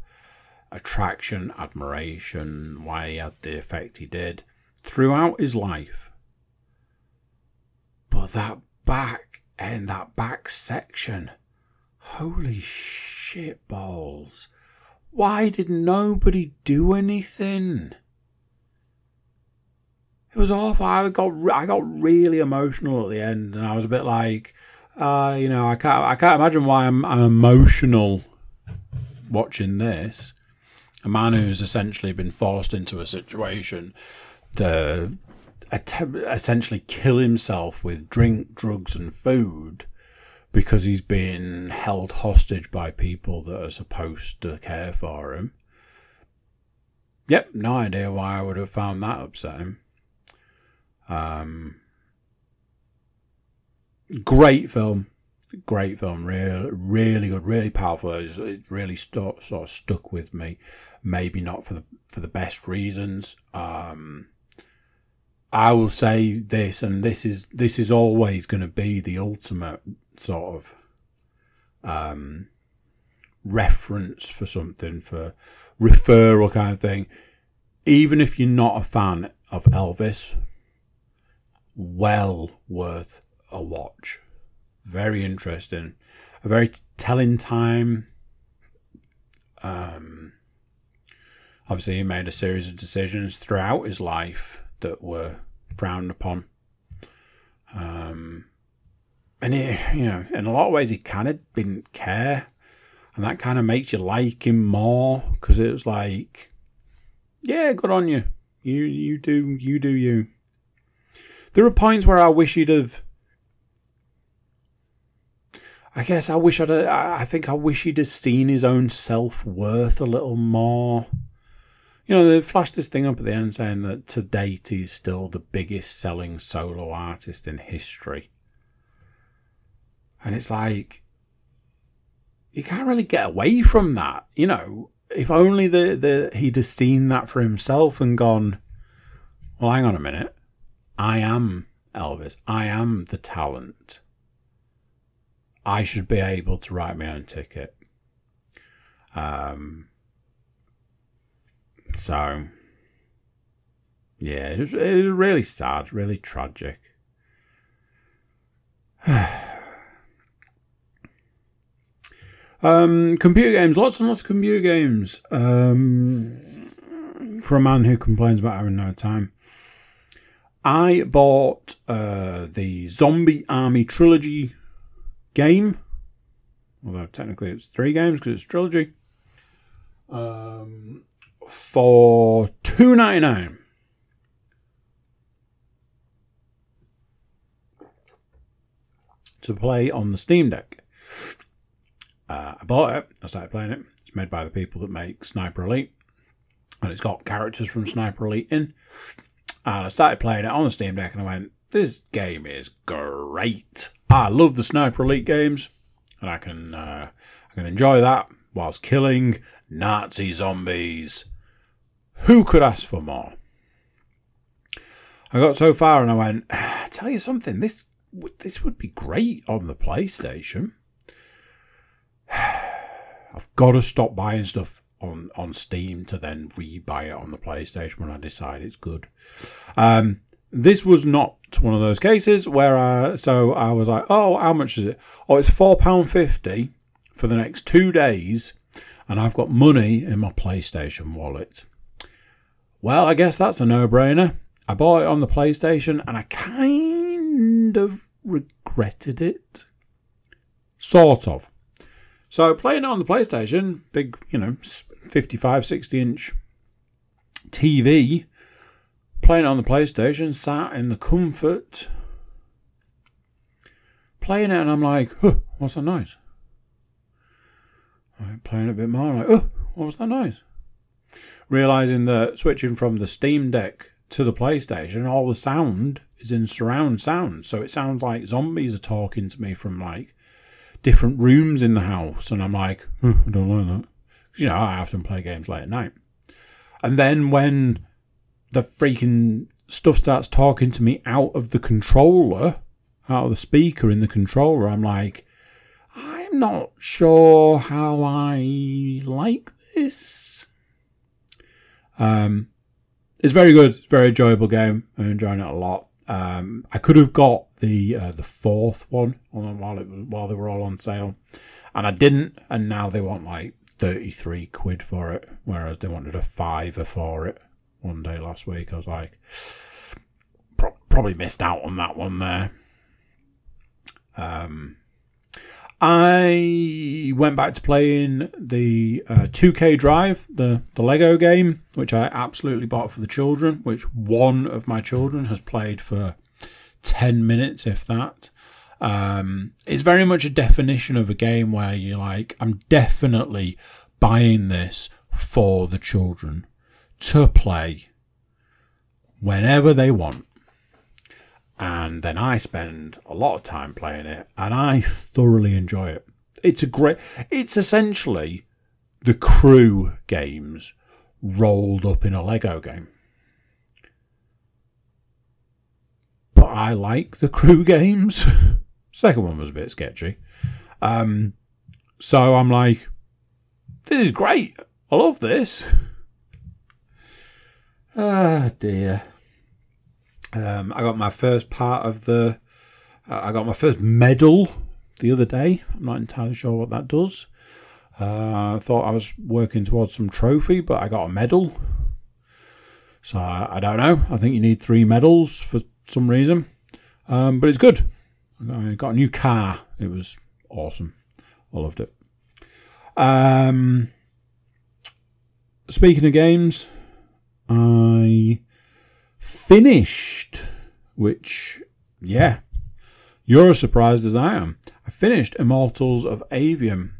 attraction, admiration, why he had the effect he did throughout his life. But that back end, that back section, holy shit balls. Why did nobody do anything? It was awful. I got really emotional at the end, and I was a bit like, you know, I can't imagine why I'm emotional watching this. A man who's essentially been forced into a situation to essentially kill himself with drink, drugs and food because he's being held hostage by people that are supposed to care for him. Yep, no idea why I would have found that upsetting. Great film, really good, really powerful. It really sort of stuck with me. Maybe not for the best reasons. I will say this, and this is always going to be the ultimate sort of reference for something, for referral kind of thing. Even if you're not a fan of Elvis, well worth a watch. Very interesting. A very telling time. Obviously, he made a series of decisions throughout his life that were frowned upon. And he, you know, in a lot of ways, he kind of didn't care, and that kind of makes you like him more, because it was like, yeah, good on you. You do you. There are points where I wish he'd have. I think I wish he'd have seen his own self-worth a little more. You know, they flashed this thing up at the end saying that to date he's still the biggest selling solo artist in history. And it's like, you can't really get away from that. You know, if only he'd have seen that for himself and gone, well, hang on a minute. I am Elvis. I am the talent. I should be able to write my own ticket. So, yeah, it was really sad, really tragic. Computer games, lots and lots of computer games. For a man who complains about having no time. I bought the Zombie Army Trilogy game. Although technically it's 3 games because it's a trilogy. For $2.99. To play on the Steam Deck. I bought it. I started playing it. It's made by the people that make Sniper Elite. And it's got characters from Sniper Elite in. And I started playing it on the Steam Deck and I went, this game is great. I love the Sniper Elite games. And I can enjoy that whilst killing Nazi zombies. Who could ask for more? I got so far and I went, I tell you something, this would be great on the PlayStation. I've got to stop buying stuff on Steam to then re-buy it on the PlayStation when I decide it's good. This was not one of those cases where I was like, oh, how much is it? Oh, it's £4.50 for the next 2 days, and I've got money in my PlayStation wallet. Well, I guess that's a no-brainer. I bought it on the PlayStation, and I kind of regretted it. Sort of. So playing it on the PlayStation, big, 55, 60-inch TV, playing it on the PlayStation, sat in the comfort, playing it, and I'm like, oh, what's that noise? Playing it a bit more, I'm like, oh, what was that noise? Realising that switching from the Steam Deck to the PlayStation, all the sound is in surround sound. So it sounds like zombies are talking to me from, like, different rooms in the house. And I'm like, I don't like that. Because, I often play games late at night. And then when the freaking stuff starts talking to me out of the controller, out of the speaker in the controller, I'm like, I'm not sure how I like this. It's very good. It's a very enjoyable game. I'm enjoying it a lot. I could have got the 4th one while they were all on sale, and I didn't. And now they want like 33 quid for it, whereas they wanted a £5 for it one day last week. I was like, probably missed out on that one there. I went back to playing the 2K Drive, the Lego game, which I absolutely bought for the children, which one of my children has played for 10 minutes, if that. It's very much a definition of a game where you're like, I'm definitely buying this for the children to play whenever they want. And then I spend a lot of time playing it, and I thoroughly enjoy it. It's essentially the Crew games rolled up in a Lego game. But I like the Crew games. Second one was a bit sketchy. So I'm like, this is great. I love this. Ah, dear. I got my first part of I got my first medal the other day. I'm not entirely sure what that does. I thought I was working towards some trophy, but I got a medal. So I don't know. I think you need 3 medals for some reason. But it's good. I got a new car. It was awesome. I loved it. Speaking of games, I finished, which, yeah, you're as surprised as I am. I finished Immortals of Avium.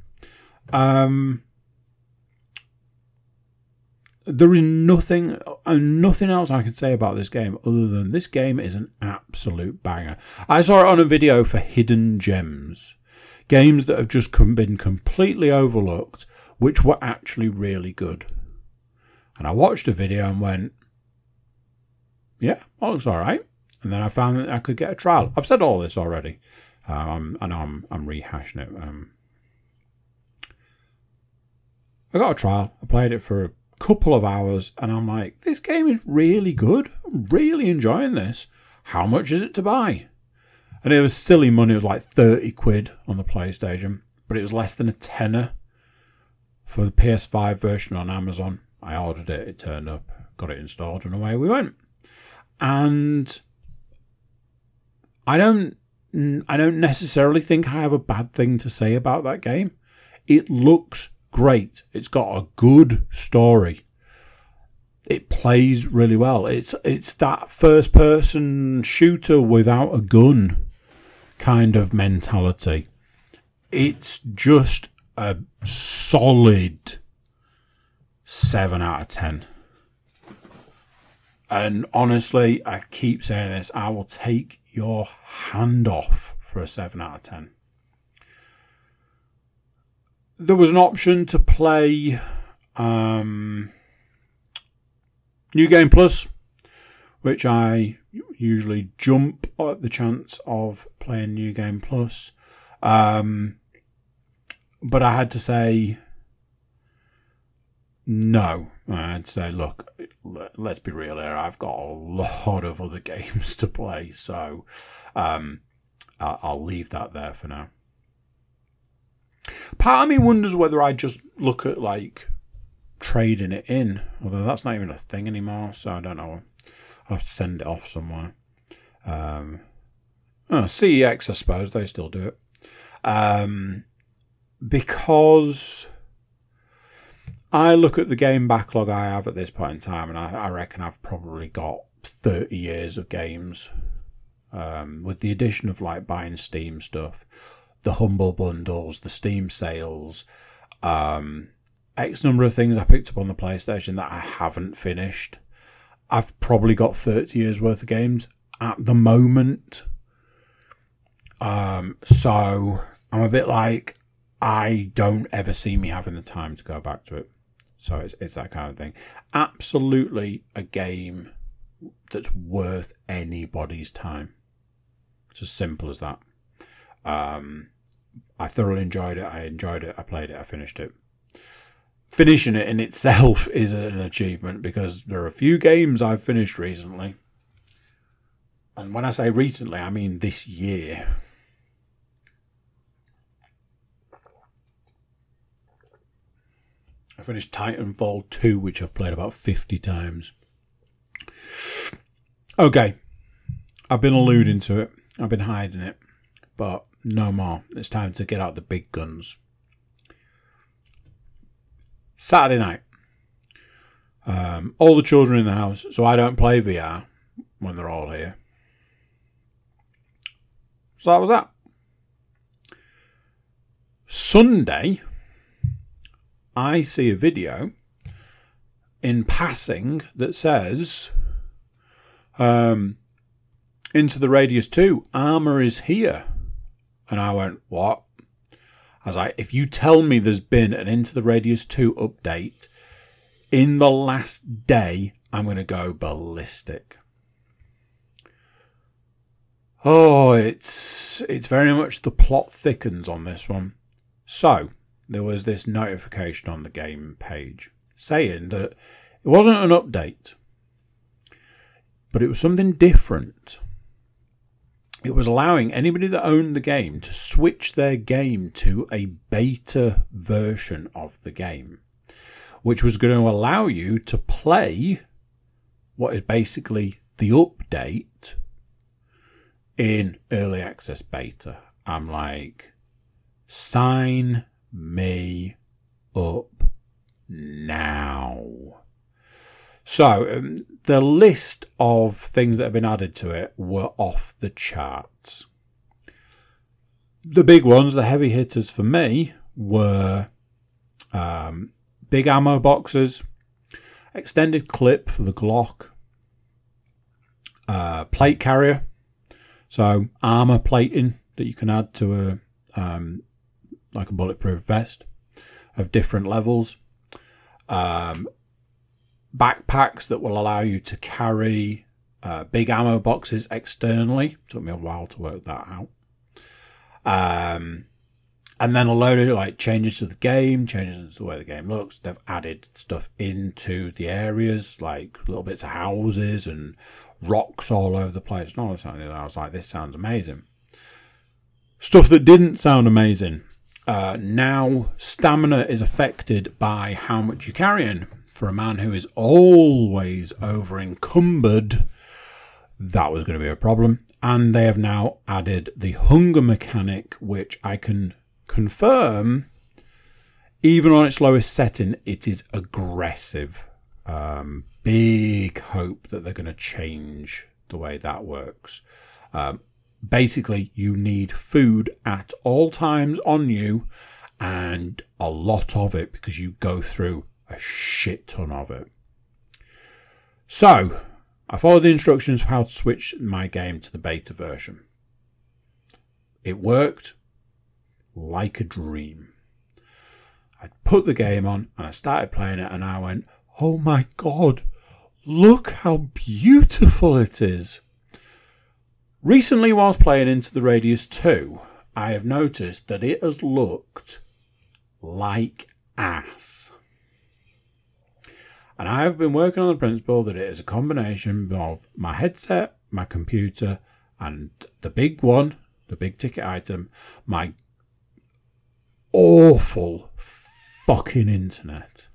There is nothing else I can say about this game other than this game is an absolute banger. I saw it on a video for Hidden Gems, games that have just been completely overlooked, which were actually really good. And I watched a video and went, yeah, that looks all right. And then I found that I could get a trial. I've said all this already. I know I'm rehashing it. I got a trial. I played it for a couple of hours, and I'm like, this game is really good. I'm really enjoying this. How much is it to buy? And it was silly money. It was like 30 quid on the PlayStation, but it was less than a tenner for the PS5 version on Amazon. I ordered it. It turned up. Got it installed, and away we went. And I don't necessarily think I have a bad thing to say about that game. It looks great. It's got a good story. It plays really well. It's that first person shooter without a gun kind of mentality. It's just a solid 7 out of 10. And honestly, I keep saying this, I will take your hand off for a 7 out of 10. There was an option to play New Game Plus, which I usually jump at the chance of playing New Game Plus. But I had to say no. I had to say, look, let's be real here. I've got a lot of other games to play, so I'll leave that there for now. Part of me wonders whether I just look at like trading it in, although that's not even a thing anymore, so I don't know. I'll have to send it off somewhere. CEX, I suppose they still do it, because I look at the game backlog I have at this point in time, and I reckon I've probably got 30 years of games, with the addition of like buying Steam stuff, the Humble Bundles, the Steam sales, X number of things I picked up on the PlayStation that I haven't finished. I've probably got 30 years worth of games at the moment. So I'm a bit like, I don't ever see me having the time to go back to it. So it's that kind of thing. Absolutely a game that's worth anybody's time. It's as simple as that. I thoroughly enjoyed it. I played it. I finished it. Finishing it in itself is an achievement, because there are a few games I've finished recently. And when I say recently, I mean this year. I finished Titanfall 2, which I've played about 50 times. Okay. I've been alluding to it. I've been hiding it. But no more. It's time to get out the big guns. Saturday night. All the children in the house, so I don't play VR when they're all here. So that was that. Sunday, I see a video in passing that says, Into the Radius 2, Armour is here. And I went, what? I was like, if you tell me there's been an Into the Radius 2 update in the last day, I'm going to go ballistic. Oh, it's very much the plot thickens on this one. So, there was this notification on the game page saying that it wasn't an update, but it was something different. It was allowing anybody that owned the game to switch their game to a beta version of the game, which was going to allow you to play what is basically the update in early access beta. I'm like, sign me up now. So the list of things that have been added to it were off the charts. The big ones, the heavy hitters for me, were big ammo boxes, extended clip for the Glock, plate carrier, so armor plating that you can add to a like a bulletproof vest of different levels. Backpacks that will allow you to carry big ammo boxes externally. Took me a while to work that And then a load of like changes to the game, changes to the way the game looks. They've added stuff into the areas, like little bits of houses and rocks all over the place. And all this, I was like, this sounds amazing. Stuff that didn't sound amazing. Now stamina is affected by how much you're carrying. For a man who is always over encumbered, that was going to be a problem. And they have now added the hunger mechanic, which I can confirm, even on its lowest setting, it is aggressive. Big hope that they're going to change the way that works. Basically, you need food at all times on you, and a lot of it, because you go through a shit ton of it. So, I followed the instructions for how to switch my game to the beta version. It worked like a dream. I put the game on and I started playing it, and I went, oh my god, look how beautiful it is. Recently, whilst playing Into the Radius 2, I have noticed that it has looked like ass. And I have been working on the principle that it is a combination of my headset, my computer, and the big one, the big ticket item, my awful fucking internet.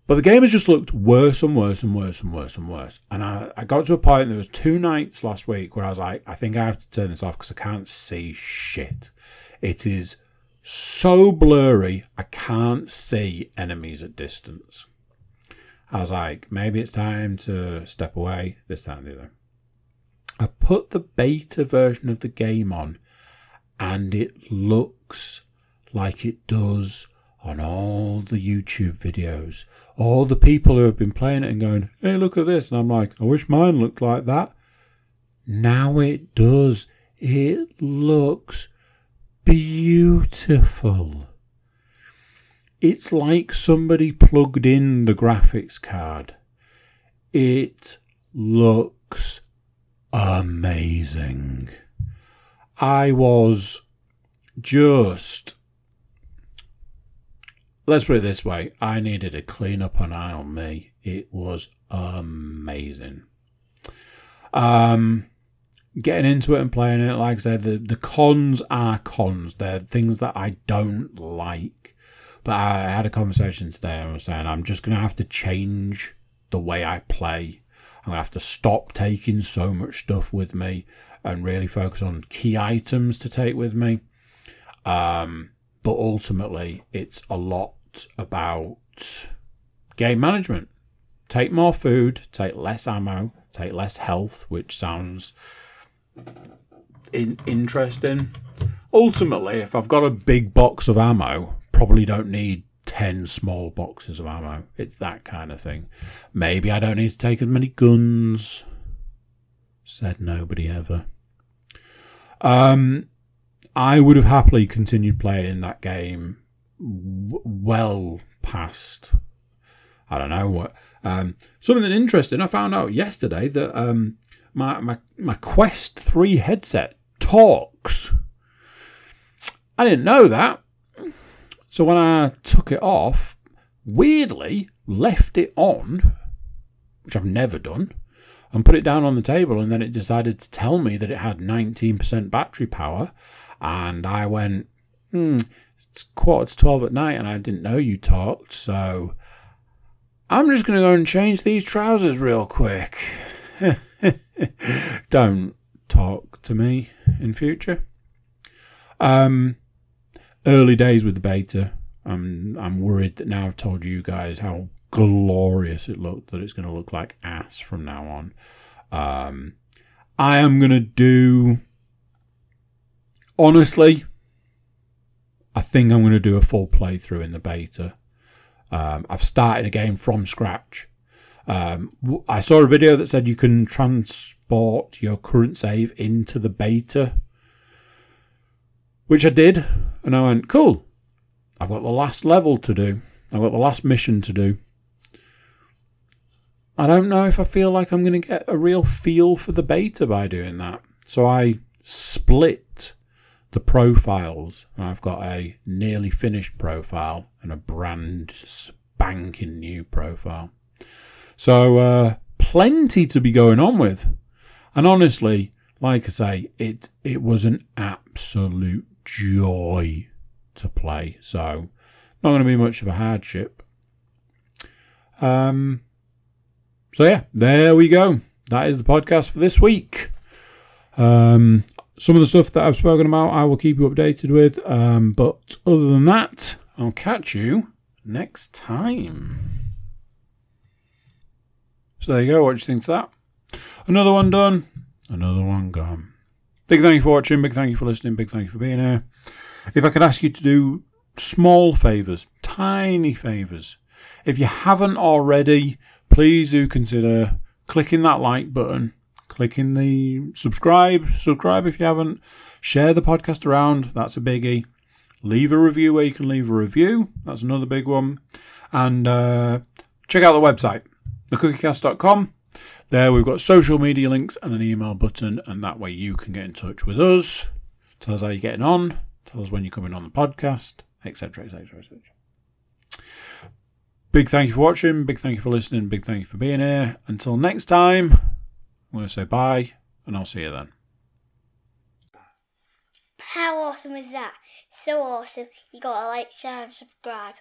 But the game has just looked worse and worse and worse and worse and worse. And I got to a point, there was 2 nights last week where I was like, I think I have to turn this off because I can't see shit. It is so blurry, I can't see enemies at distance. I was like, maybe it's time to step away, this time or the other. I put the beta version of the game on, and it looks like it does on all the YouTube videos. All the people who have been playing it and going, hey, look at this. And I'm like, I wish mine looked like that. Now it does. It looks beautiful. It's like somebody plugged in the graphics card. It looks amazing. I was just... Let's put it this way. I needed a clean up an eye on me. It was amazing. Getting into it and playing it, like I said, the cons are cons. They're things that I don't like. But I had a conversation today and I was saying I'm just going to have to change the way I play. I'm going to have to stop taking so much stuff with me and really focus on key items to take with me. But ultimately, it's a lot about game management. Take more food, take less ammo, take less health, which sounds interesting. Ultimately, if I've got a big box of ammo, probably don't need 10 small boxes of ammo. It's that kind of thing. Maybe I don't need to take as many guns. Said nobody ever. I would have happily continued playing that game well past, I don't know what. Something interesting, I found out yesterday that my Quest 3 headset talks. I didn't know that. So when I took it off, weirdly left it on, which I've never done, and put it down on the table, and then it decided to tell me that it had 19% battery power. And I went, it's 11:45 at night and I didn't know you talked, so I'm just going to go and change these trousers real quick. Don't talk to me in future. Early days with the beta. I'm worried that now I've told you guys how glorious it looked, that it's going to look like ass from now on. I am going to do... Honestly, I think I'm going to do a full playthrough in the beta. I've started a game from scratch. I saw a video that said you can transport your current save into the beta, which I did, and I went, cool. I've got the last level to do. I've got the last mission to do. I don't know if I feel like I'm going to get a real feel for the beta by doing that. So I split the profiles. I've got a nearly finished profile and a brand spanking new profile. So plenty to be going on with. And honestly, like I say, it was an absolute joy to play. So not going to be much of a hardship. So yeah, there we go. That is the podcast for this week. Some of the stuff that I've spoken about, I will keep you updated with. But other than that, I'll catch you next time. So there you go. What do you think of that? Another one done. Another one gone. Big thank you for watching. Big thank you for listening. Big thank you for being here. If I could ask you to do small favours, tiny favours. If you haven't already, please do consider clicking that like button. Clicking the subscribe if you haven't. Share the podcast around. That's a biggie. Leave a review where you can leave a review. That's another big one. And check out the website, thecookiecast.com. There we've got social media links and an email button, and that way you can get in touch with us. Tell us how you're getting on. Tell us when you're coming on the podcast, etc., etc., etc. Big thank you for watching. Big thank you for listening. Big thank you for being here. Until next time, I'm going to say bye, and I'll see you then. How awesome is that? So awesome. You got to like, share and subscribe.